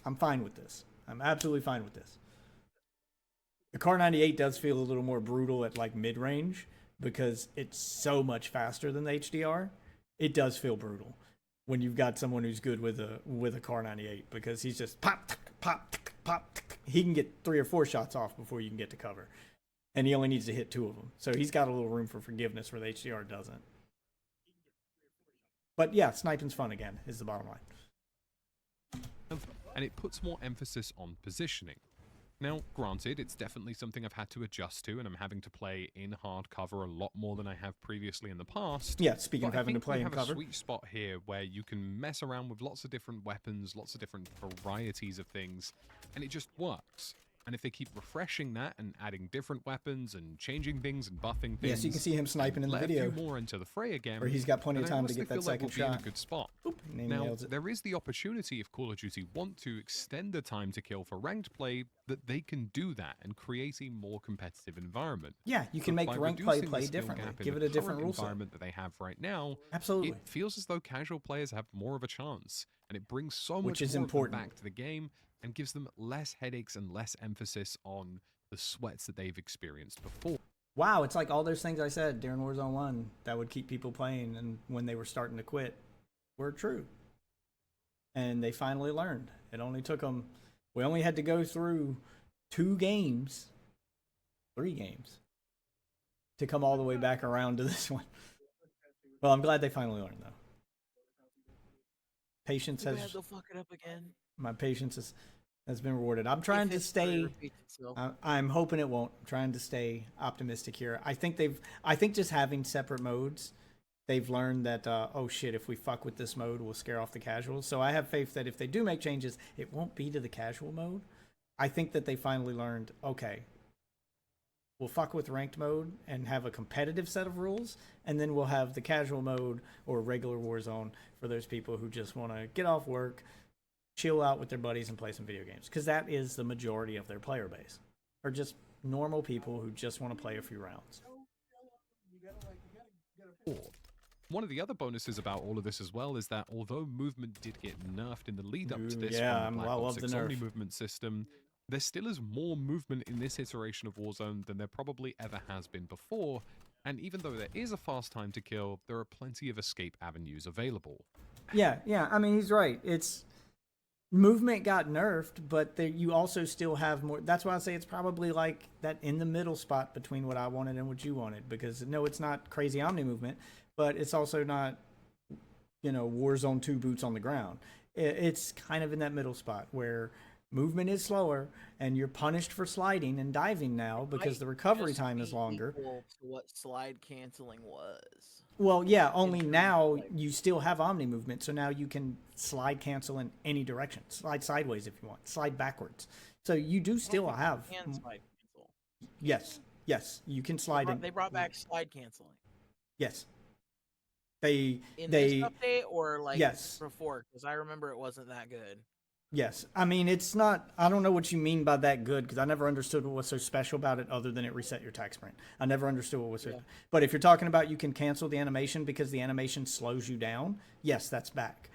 I'm fine with this. I'm absolutely fine with this. The Kar 98 does feel a little more brutal at like mid-range because it's so much faster than the HDR. It does feel brutal when you've got someone who's good with a Kar 98, because he's just pop, pop, pop. He can get 3 or 4 shots off before you can get to cover. And he only needs to hit 2 of them. So he's got a little room for forgiveness where the HDR doesn't. But yeah, sniping's fun again, is the bottom line. And it puts more emphasis on positioning. Now, granted, it's definitely something I've had to adjust to, and I'm having to play in hard cover a lot more than I have previously in the past. Yeah, speaking of But I having to think play we in have cover. a sweet spot here where you can mess around with lots of different weapons, lots of different varieties of things, and it just works. And if they keep refreshing that and adding different weapons and changing things and buffing things, Yes, you can see him sniping in the let video, a few more into the fray again, where he's got plenty of then I time to honestly get that feel like second we'll be in shot. a good spot. Boop, and he Now, nails it. there is the opportunity if Call of Duty want to extend the time to kill for ranked play, that they can do that and create a more competitive environment. Yeah, you can But make by ranked play reducing the skill differently. gap in Give the it a different current rule set. environment that they have right now, Absolutely. it feels as though casual players have more of a chance, and it brings so Which much is more important. of them back to the game and gives them less headaches and less emphasis on the sweats that they've experienced before. Wow, it's like all those things I said during Warzone 1 that would keep people playing and when they were starting to quit were true. And they finally learned. It only took them, we only had to go through 3 games, to come all the way back around to this one. Well, I'm glad they finally learned, though. Patience Too bad has, they'll fuck it up again. my patience has been rewarded. I'm trying If to history stay. repeats itself. I'm hoping it won't. I'm trying to stay optimistic here. I think just having separate modes, they've learned that, oh shit, if we fuck with this mode, we'll scare off the casuals. So I have faith that if they do make changes, it won't be to the casual mode. I think that they finally learned, okay, we'll fuck with ranked mode and have a competitive set of rules, and then we'll have the casual mode or regular Warzone for those people who just want to get off work, chill out with their buddies and play some video games, because that is the majority of their player base, or just normal people who just want to play a few rounds. One of the other bonuses about all of this as well is that although movement did get nerfed in the lead up to Ooh, this yeah, from the I Black Ops love the 6 Omni nerf. movement system, there still is more movement in this iteration of Warzone than there probably ever has been before, and even though there is a fast time to kill, there are plenty of escape avenues available. Yeah, I mean, he's right. It's movement got nerfed, but you also still have more. That's why I say it's probably like that in the middle spot between what I wanted and what you wanted, because no, it's not crazy omni movement, but it's also not, Warzone 2 boots on the ground. It's kind of in that middle spot where movement is slower and you're punished for sliding and diving now because the recovery time is longer. Equal to what slide canceling was. Well, yeah, only terms of, now like- you still have omni movement, so now you can slide cancel in any direction. Slide sideways if you want, slide backwards. So you do still have. And slide cancel. Yes, you can slide in. They brought back slide canceling. Yes. They In this update or like yes. before? Because I remember it wasn't that good. Yes. I mean, it's not, I don't know what you mean by that good, because I never understood what was so special about it other than it reset your attack sprint. I never understood what was so. But if you're talking about you can cancel the animation because the animation slows you down, yes, that's back.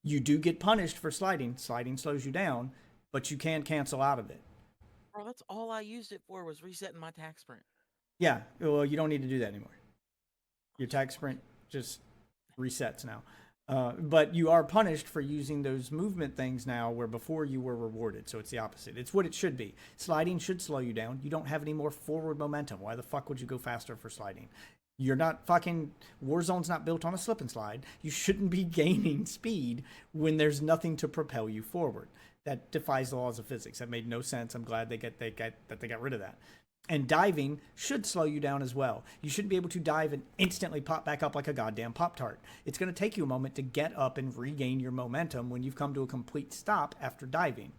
You do get punished for sliding. Sliding slows you down, but you can cancel out of it. Bro, that's all I used it for was resetting my attack sprint. Yeah. Well, you don't need to do that anymore. Your attack sprint just resets now. But you are punished for using those movement things now where before you were rewarded. So it's the opposite. It's what it should be. Sliding should slow you down. You don't have any more forward momentum. Why the fuck would you go faster for sliding? You're not fucking... Warzone's not built on a slip and slide. You shouldn't be gaining speed when there's nothing to propel you forward. That defies the laws of physics. That made no sense. I'm glad they got rid of that. And diving should slow you down as well. You shouldn't be able to dive and instantly pop back up like a goddamn Pop-Tart. It's going to take you a moment to get up and regain your momentum when you've come to a complete stop after diving.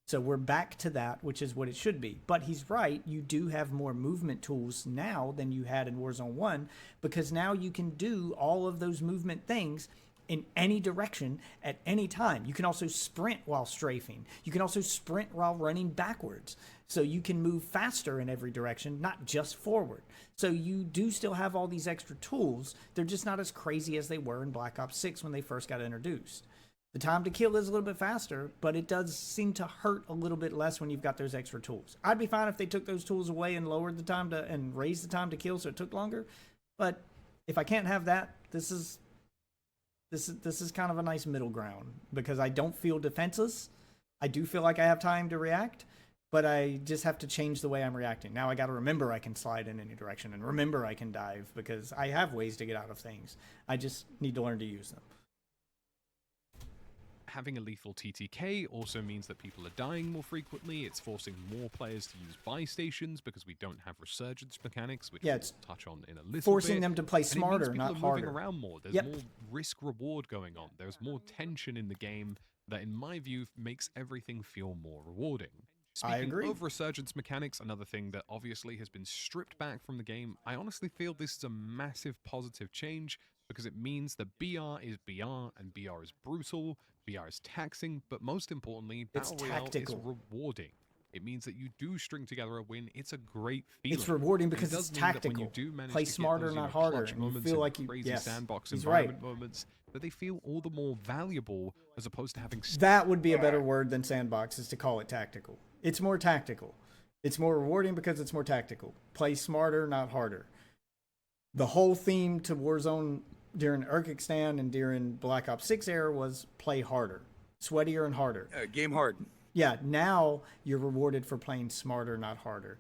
So we're back to that, which is what it should be. But he's right, you do have more movement tools now than you had in Warzone 1, because now you can do all of those movement things in any direction at any time. You can also sprint while strafing. You can also sprint while running backwards. So you can move faster in every direction, not just forward. So you do still have all these extra tools. They're just not as crazy as they were in Black Ops 6 when they first got introduced. The time to kill is a little bit faster, but it does seem to hurt a little bit less when you've got those extra tools. I'd be fine if they took those tools away and lowered the time to, and raised the time to kill so it took longer. But if I can't have that, this is kind of a nice middle ground, because I don't feel defenseless. I do feel like I have time to react, but I just have to change the way I'm reacting. Now I got to remember I can slide in any direction and remember I can dive, because I have ways to get out of things. I just need to learn to use them. Having a lethal TTK also means that people are dying more frequently. It's forcing more players to use buy stations because we don't have resurgence mechanics, which it's we'll touch on in a little forcing bit. them to play And it smarter, means not people are moving harder. around more. There's Yep. more risk-reward going on. There's more tension in the game that, in my view, makes everything feel more rewarding. Speaking agree. of resurgence mechanics, another thing that obviously has been stripped back from the game, I honestly feel this is a massive positive change because it means that BR is BR and BR is brutal, BR is taxing, but most importantly, It's Battle Royale is tactical. rewarding. It means that you do string together a win. It's a great feeling. It's rewarding And it because does it's mean that tactical. when you do manage Play to smarter, get those, not harder, clutch and you moments feel and like you. crazy Yes, sandbox he's environment right. moments, that they feel all the more valuable as opposed to having That would be a better word than sandbox, is to call it tactical. It's more tactical. It's more rewarding because it's more tactical. Play smarter, not harder. The whole theme to Warzone during Urkikstan and during Black Ops 6 era was play harder, sweatier and harder. Game hard. Yeah, now you're rewarded for playing smarter, not harder.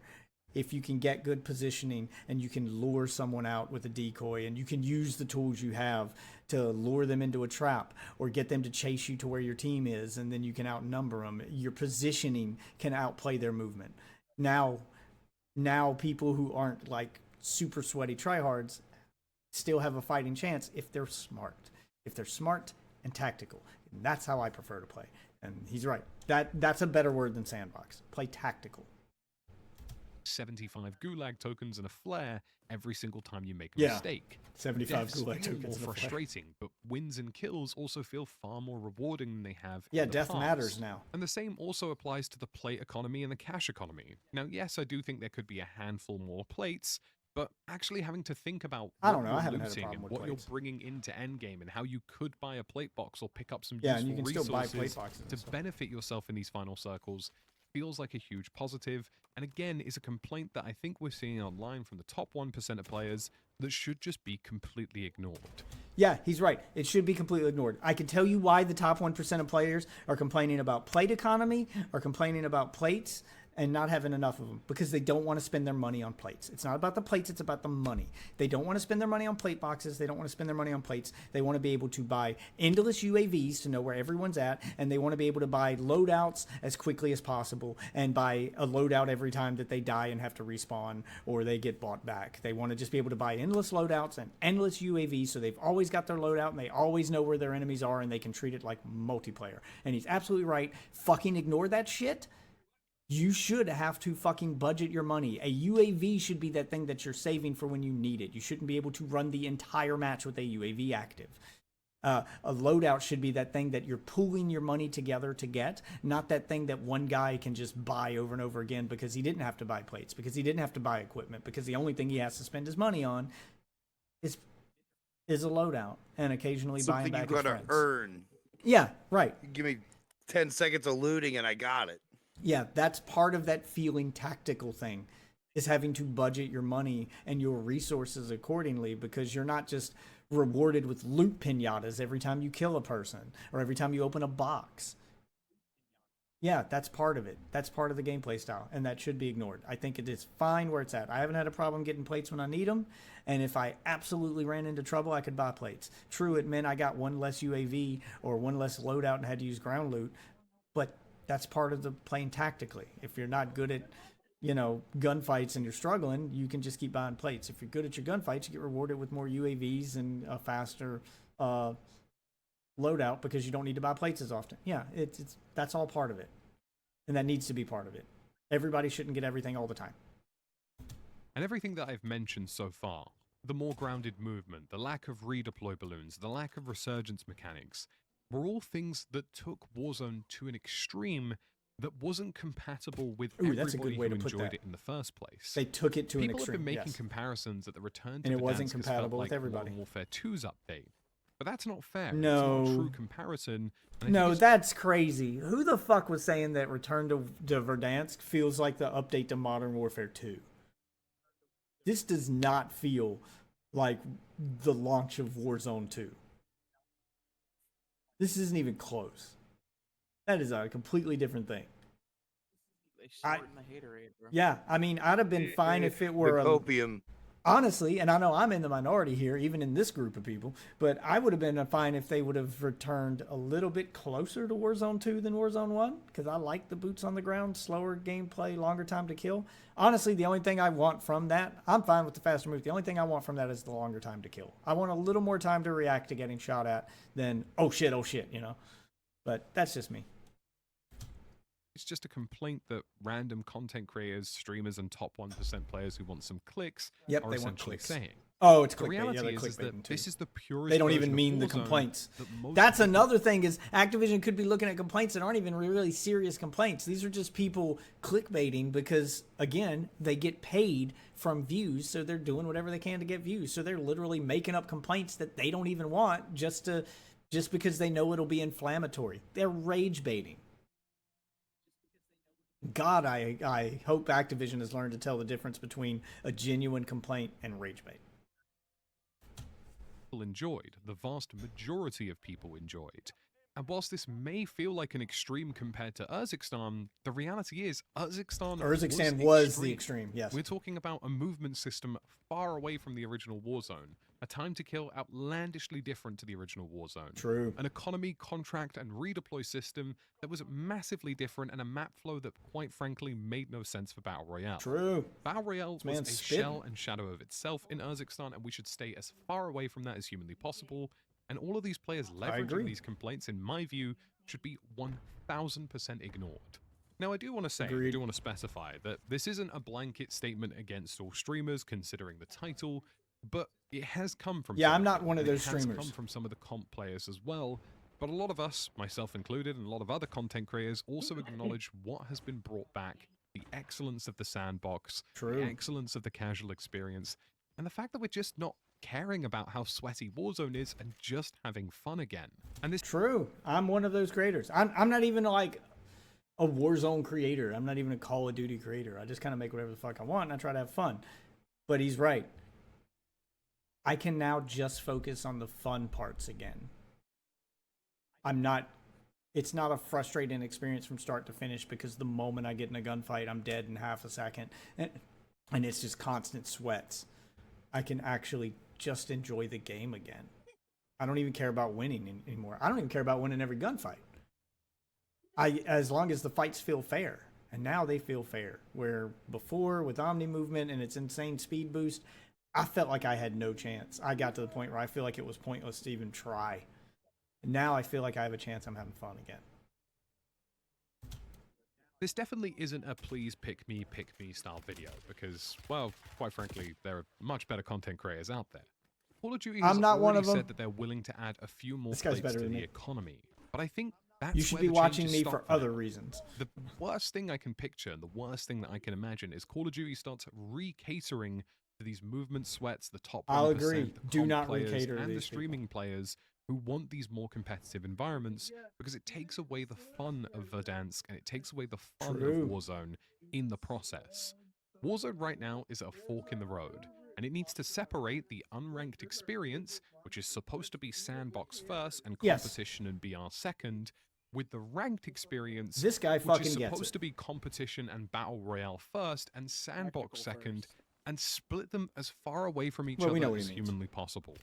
If you can get good positioning and you can lure someone out with a decoy and you can use the tools you have to lure them into a trap or get them to chase you to where your team is, and then you can outnumber them, your positioning can outplay their movement. Now people who aren't like super sweaty tryhards still have a fighting chance if they're smart. If they're smart and tactical. And that's how I prefer to play. And he's right. That's a better word than sandbox. Play tactical. 75 gulag tokens and a flare every single time you make a Yeah. mistake. 75 Deaths gulag feel tokens. more in a flare. frustrating, but wins and kills also feel far more rewarding than they have. Yeah, in the death past. matters now. And the same also applies to the plate economy and the cash economy. Now, yes, I do think there could be a handful more plates, but actually having to think about I what don't know, I you're haven't had a looting problem and with what plates. you're bringing into endgame and how you could buy a plate box or pick up some Yeah, and useful you can still buy resources plate boxes and to stuff. benefit yourself in these final circles feels like a huge positive, and again is a complaint that I think we're seeing online from the top 1% of players that should just be completely ignored. Yeah, he's right. It should be completely ignored. I can tell you why the top 1% of players are complaining about plate economy, or complaining about plates, and not having enough of them, because they don't want to spend their money on plates. It's not about the plates, it's about the money. They don't want to spend their money on plate boxes. They don't want to spend their money on plates. They want to be able to buy endless UAVs to know where everyone's at, and they want to be able to buy loadouts as quickly as possible and buy a loadout every time that they die and have to respawn or they get bought back. They want to just be able to buy endless loadouts and endless UAVs, so they've always got their loadout and they always know where their enemies are and they can treat it like multiplayer. And he's absolutely right. Fucking ignore that shit. You should have to fucking budget your money. A UAV should be that thing that you're saving for when you need it. You shouldn't be able to run the entire match with a UAV active. A loadout should be that thing that you're pooling your money together to get, not that thing that one guy can just buy over and over again because he didn't have to buy plates, because he didn't have to buy equipment, because the only thing he has to spend his money on is a loadout and occasionally buying Something you back his gotta friends. earn. Yeah, right. Give me 10 seconds of looting and I got it. Yeah, that's part of that feeling tactical thing, is having to budget your money and your resources accordingly, because you're not just rewarded with loot pinatas every time you kill a person or every time you open a box. Yeah, that's part of it. That's part of the gameplay style, and that should be ignored. I think it is fine where it's at. I haven't had a problem getting plates when I need them, and if I absolutely ran into trouble, I could buy plates. True, it meant I got one less UAV or one less loadout and had to use ground loot, but that's part of the playing tactically. If you're not good at, gunfights and you're struggling, you can just keep buying plates. If you're good at your gunfights, you get rewarded with more UAVs and a faster loadout because you don't need to buy plates as often. Yeah, it's that's all part of it, and that needs to be part of it. Everybody shouldn't get everything all the time. And everything that I've mentioned so far, the more grounded movement, the lack of redeploy balloons, the lack of resurgence mechanics, were all things that took Warzone to an extreme that wasn't compatible with that's a everybody good way who to put enjoyed that. it in the first place. They took it to an People extreme. have been making Yes. comparisons that the return to And it wasn't Verdansk has compatible felt with like everybody. Modern Warfare 2's update. But that's not fair. No. It's not a true comparison. And I think No, it's- that's crazy. Who the fuck was saying that Return to Verdansk feels like the update to Modern Warfare 2? This does not feel like the launch of Warzone 2. This isn't even close. That is a completely different thing. They shortened the haterade, bro. Yeah, I mean, I'd have been fine if it were the copium. honestly, and I know I'm in the minority here, even in this group of people, but I would have been fine if they would have returned a little bit closer to Warzone 2 than Warzone 1, because I like the boots on the ground, slower gameplay, longer time to kill. Honestly, the only thing I want from that, I'm fine with the faster move. The only thing I want from that is the longer time to kill. I want a little more time to react to getting shot at than, oh shit, but that's just me. It's just a complaint that random content creators, streamers, and top 1% players who want some clicks Yep, are they want essentially clicks. saying. Oh, it's The clickbait. reality Yeah, they're is that clickbaiting too. this is the purest They don't version even of mean the Warzone complaints. that most That's people- another thing is Activision could be looking at complaints that aren't even really serious complaints. These are just people clickbaiting because, again, they get paid from views, so they're doing whatever they can to get views. So they're literally making up complaints that they don't even want just because they know it'll be inflammatory. They're rage baiting. God, I hope Activision has learned to tell the difference between a genuine complaint and rage bait. Enjoyed, the vast majority of people enjoyed. And whilst this may feel like an extreme compared to Urzikstan, the reality is Urzikstan was the extreme, yes. We're talking about a movement system far away from the original Warzone, a time to kill outlandishly different to the original Warzone. True. An economy, contract, and redeploy system that was massively different, and a map flow that, quite frankly, made no sense for Battle Royale. True. Battle Royale was man's a spitting. shell and shadow of itself in Urzikstan, and we should stay as far away from that as humanly possible. And all of these players leveraging agree. these complaints, in my view, should be 1000% ignored. Now, I do want to say, I Agreed. do want to specify that this isn't a blanket statement against all streamers, considering the title, but it has come from Yeah, some I'm not them, one of and those it has streamers. come from some of the comp players as well. But a lot of us, myself included, and a lot of other content creators also acknowledge what has been brought back, the excellence of the sandbox, True. the excellence of the casual experience, and the fact that we're just not caring about how sweaty Warzone is and just having fun again. And this True. I'm one of those creators. I'm not even like a Warzone creator. I'm not even a Call of Duty creator. I just kind of make whatever the fuck I want and I try to have fun. But he's right. I can now just focus on the fun parts again. It's not a frustrating experience from start to finish because the moment I get in a gunfight, I'm dead in half a second. And it's just constant sweats. I can actually just enjoy the game again. I don't even care about winning anymore. I don't even care about winning every gunfight. As long as the fights feel fair. And now they feel fair. Where before, with Omni movement and its insane speed boost, I felt like I had no chance. I got to the point where I feel like it was pointless to even try. Now I feel like I have a chance. I'm having fun again. This definitely isn't a please pick me style video because, well, quite frankly, there are much better content creators out there. Call of Duty has I'm not one already of them. said that they're willing to add a few more This guy's plates better to than the me. economy, but I think that's You should where be the watching changes me start for other them. reasons. The worst thing I can picture and the worst thing that I can imagine is Call of Duty starts re-catering to these movement sweats, the top 1%, I'll agree. the Do comp not players, re-cater to and the these people. streaming players who want these more competitive environments because it takes away the fun of Verdansk and it takes away the fun True. of Warzone in the process. Warzone right now is at a fork in the road, and it needs to separate the unranked experience, which is supposed to be sandbox first and Yes. competition and BR second, with the ranked experience, This guy which fucking is gets supposed it. to be competition and battle royale first and sandbox second, and split them as far away from each Well, we know other what he as means. humanly possible.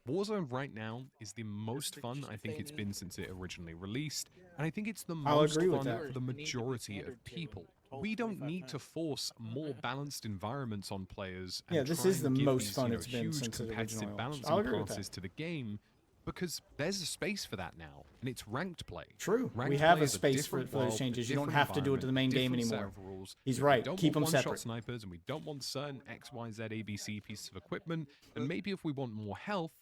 Warzone right now is the most fun I think it's been since it originally released, and I think it's the I'll most agree with fun that. for the majority of people. We don't need to force more balanced environments on players. And Yeah, this try is and the give most these, fun you know, it's been huge since it competitive originally launched. balancing I'll agree with passes that. to the game, because there's a space for that now, and it's ranked play. True. Ranked We have play a is space for different those world, changes. You don't different have to do it to the main game environment, different anymore. set of rules. He's If right. We don't Keep want them one-shot separate. snipers, and we don't want certain X, Y, Z, A, B, C pieces of equipment. And maybe if we want more health,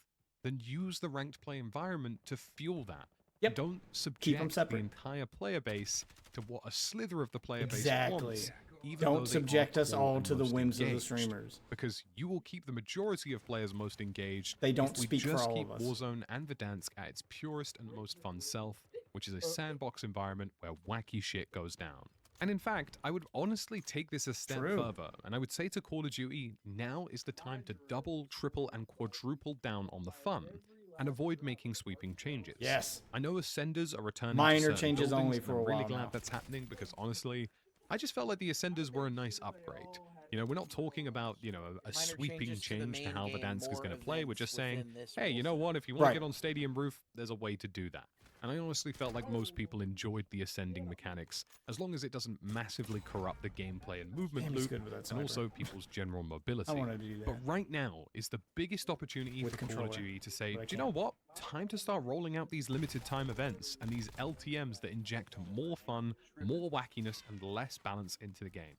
then use the ranked play environment to fuel that. Yep. Don't Keep 'em subject the separate. entire player base to what a slither of the player Exactly. base wants. Even though Don't they subject are us core all and to the most whims of the engaged. streamers. Because you will keep the majority of players most engaged. They don't if we speak for just all keep of us. Warzone and Verdansk at its purest and most fun self, which is a sandbox environment where wacky shit goes down. And in fact, I would honestly take this a step True. further, and I would say to Call of Duty, now is the time to double, triple, and quadruple down on the fun, and avoid making sweeping changes. Yes. I know Ascenders are returning Minor to certain changes buildings, only and for I'm a really while glad now. that's happening because honestly, I just felt like the Ascenders were a nice upgrade. You know, we're not talking about, you know, a sweeping changes to the change to main how game, Verdansk is more going to play. We're events just saying, within this hey, you rule know set. what? If you want Right. to get on Stadium Roof, there's a way to do that. and I honestly felt like most people enjoyed the ascending mechanics, as long as it doesn't massively corrupt the gameplay and movement Damn, he's loop, good with that and sniper. also people's general I mobility. wanted to do that. But right now is the biggest opportunity With for Call of controller, Duty to say, but I do you know what? Time to start rolling out these limited time events and these LTMs that inject more fun, more wackiness, and less balance into the game.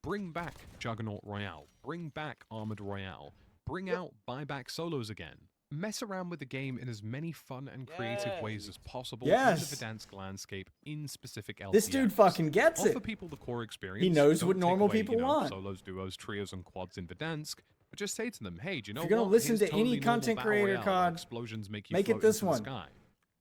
Bring back Juggernaut Royale. Bring back Armored Royale. Bring out buyback solos again. Mess around with the game in as many fun and creative ways as possible Yes. in the Verdansk landscape in specific LTMs. This dude fucking gets Offer it. people the core experience. He knows Don't what take normal away, people you know, want. Solos, duos, trios, and quads in Verdansk. But just say to them, hey, do you know If you're gonna what? listen Here's to totally any normal content battle creator, royale where COD, explosions make you make it float this into one. the sky.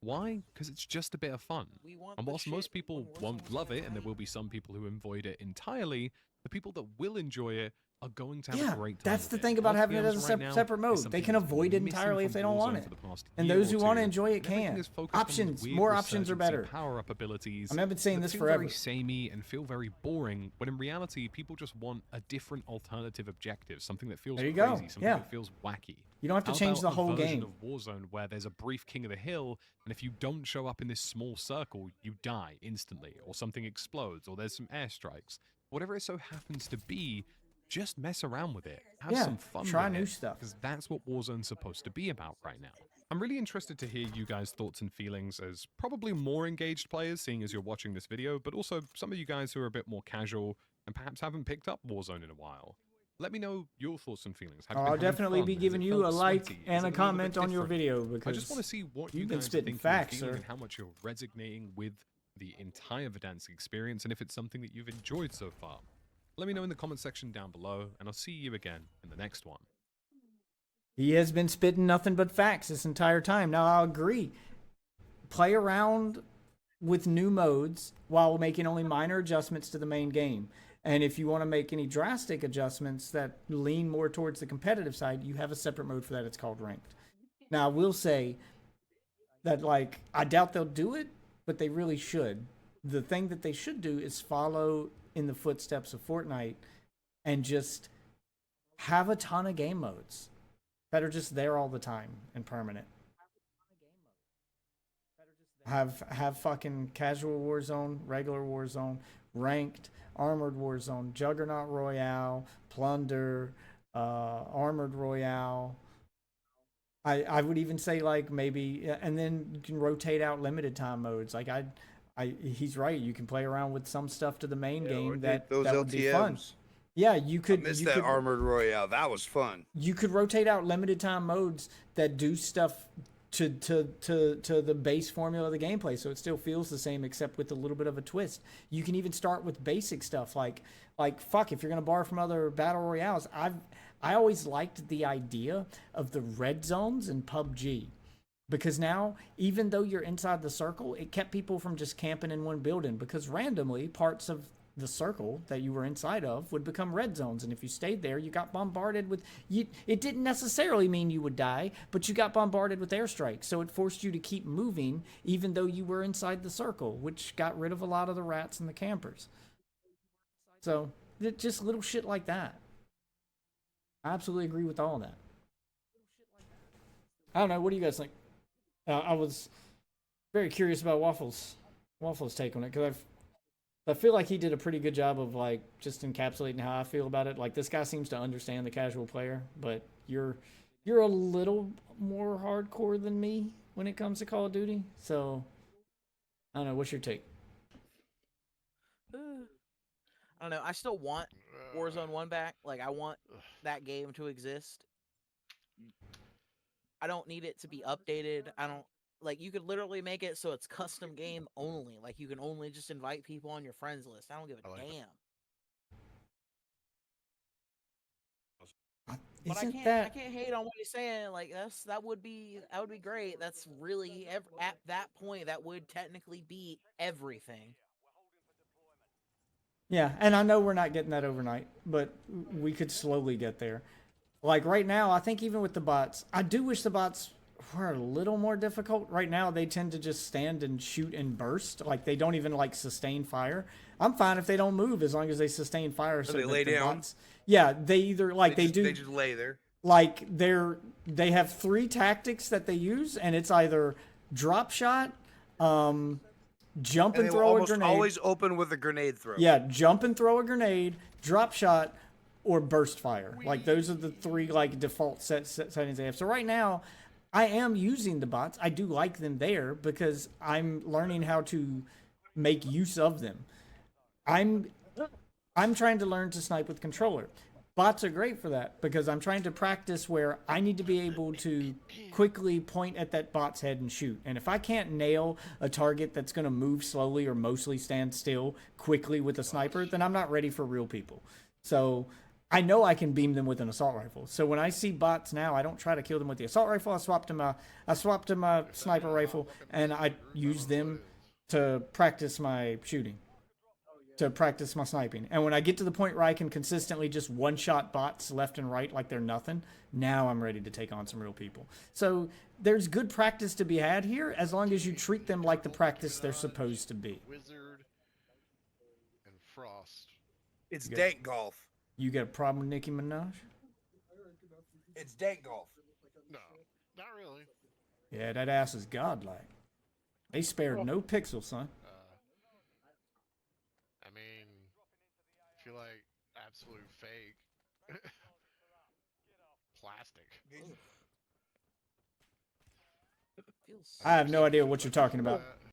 Why? Because it's just a bit of fun. We want And the whilst most shit people when won't Warzone's love it, and there right. will be some people who avoid it entirely, the people that will enjoy it are going to have Yeah, a great time. that's with the it. thing about having it LTMs as a right now separate is mode. They something can that's been avoid it missing entirely if from they don't want Warzone it. for the past And year those or who want to two. enjoy it Everything can. is focused on Options, weird more options are resurgency better. Power-up abilities. I mean, I've been saying that this feel forever. very samey and feel very boring, when in reality, people just want a different alternative objective, something that feels There you crazy, go. something Yeah. that feels wacky. You don't have to How change about the whole a version game. of Warzone where there's a brief king of the hill, and if you don't show up in this small circle, you die instantly, or something explodes, or there's some airstrikes. Whatever it so happens to be, just mess around with it. Have Yeah, some fun try with new it, stuff. because that's what Warzone's supposed to be about right now. I'm really interested to hear you guys' thoughts and feelings as probably more engaged players, seeing as you're watching this video, but also some of you guys who are a bit more casual and perhaps haven't picked up Warzone in a while. Let me know your thoughts and feelings. Have you been I'll having definitely fun? be Has giving it you felt a like sweaty? Is and it a little bit comment on your different? video I because just want to see what you you've been guys are spitting thinking facts, and feeling, sir. and how much you're resonating with the entire Verdansk experience, and if it's something that you've enjoyed so far. Let me know in the comment section down below, and I'll see you again in the next one. He has been spitting nothing but facts this entire time. Now, I'll agree. Play around with new modes while making only minor adjustments to the main game. And if you want to make any drastic adjustments that lean more towards the competitive side, you have a separate mode for that. It's called Ranked. Now, I will say that, like, I doubt they'll do it, but they really should. The thing that they should do is follow in the footsteps of Fortnite and just have a ton of game modes that are just there all the time and permanent. Have fucking casual Warzone, regular Warzone, ranked, armored Warzone, Juggernaut Royale, Plunder, armored Royale. I would even say like maybe, and then you can rotate out limited time modes. Like he's right. You can play around with some stuff to the main game that those would be fun. LTMs. Yeah, you I could. missed you that could, Armored Royale. That was fun. you could rotate out limited time modes that do stuff to the base formula of the gameplay, so it still feels the same except with a little bit of a twist. You can even start with basic stuff like fuck, if you're gonna borrow from other battle royales. I always liked the idea of the red zones in PUBG. Because now, even though you're inside the circle, it kept people from just camping in one building, because randomly parts of the circle that you were inside of would become red zones, and if you stayed there, you got bombarded with it didn't necessarily mean you would die, but you got bombarded with airstrikes, so it forced you to keep moving even though you were inside the circle, which got rid of a lot of the rats and the campers. So just little shit like that. I absolutely agree with all of that. I don't know, what do you guys think? I was very curious about Waffles' take on it, because I feel like he did a pretty good job of like just encapsulating how I feel about it. Like, this guy seems to understand the casual player, but you're a little more hardcore than me when it comes to Call of Duty. So I don't know. What's your take? I don't know. I still want Warzone 1 back. Like, I want that game to exist. I don't need it to be updated. I don't like, you could literally make it so it's custom game only. Like, you can only just invite people on your friends list. I don't give a damn. But I can't hate on what he's saying. Like, that would be great. That's really at that point that would technically be everything. Yeah, and I know we're not getting that overnight, but we could slowly get there. Like right now, I think even with the bots, I do wish the bots were a little more difficult. Right now, they tend to just stand and shoot and burst. Like, they don't even like sustain fire. I'm fine if they don't move as long as they sustain fire. So they lay the down? bots, yeah, they either like they They just lay there. like they have 3 tactics that they use, and it's either drop shot, Jump And and they will throw a almost grenade. always open with a grenade throw. Yeah, jump and throw a grenade, drop shot, or burst fire. Like those are the three like default settings they have. So right now, I am using the bots. I do like them there because I'm learning how to make use of them. I'm trying to learn to snipe with controller. Bots are great for that because I'm trying to practice where I need to be able to quickly point at that bot's head and shoot. And if I can't nail a target that's going to move slowly or mostly stand still quickly with a sniper, then I'm not ready for real people. So I know I can beam them with an assault rifle. So when I see bots now, I don't try to kill them with the assault rifle. I swap to my sniper rifle, and I use them to practice my shooting, to practice my sniping. And when I get to the point where I can consistently just one-shot bots left and right like they're nothing, now I'm ready to take on some real people. So there's good practice to be had here as long as you treat them like the practice they're supposed to be. Wizard and Frost. It's dank golf. You got a problem with Nicki Minaj? It's dank golf. No, not really. Yeah, that ass is godlike. They spared no pixel, son. I mean, if you like absolute fake plastic. Feels I have no idea what you're talking about.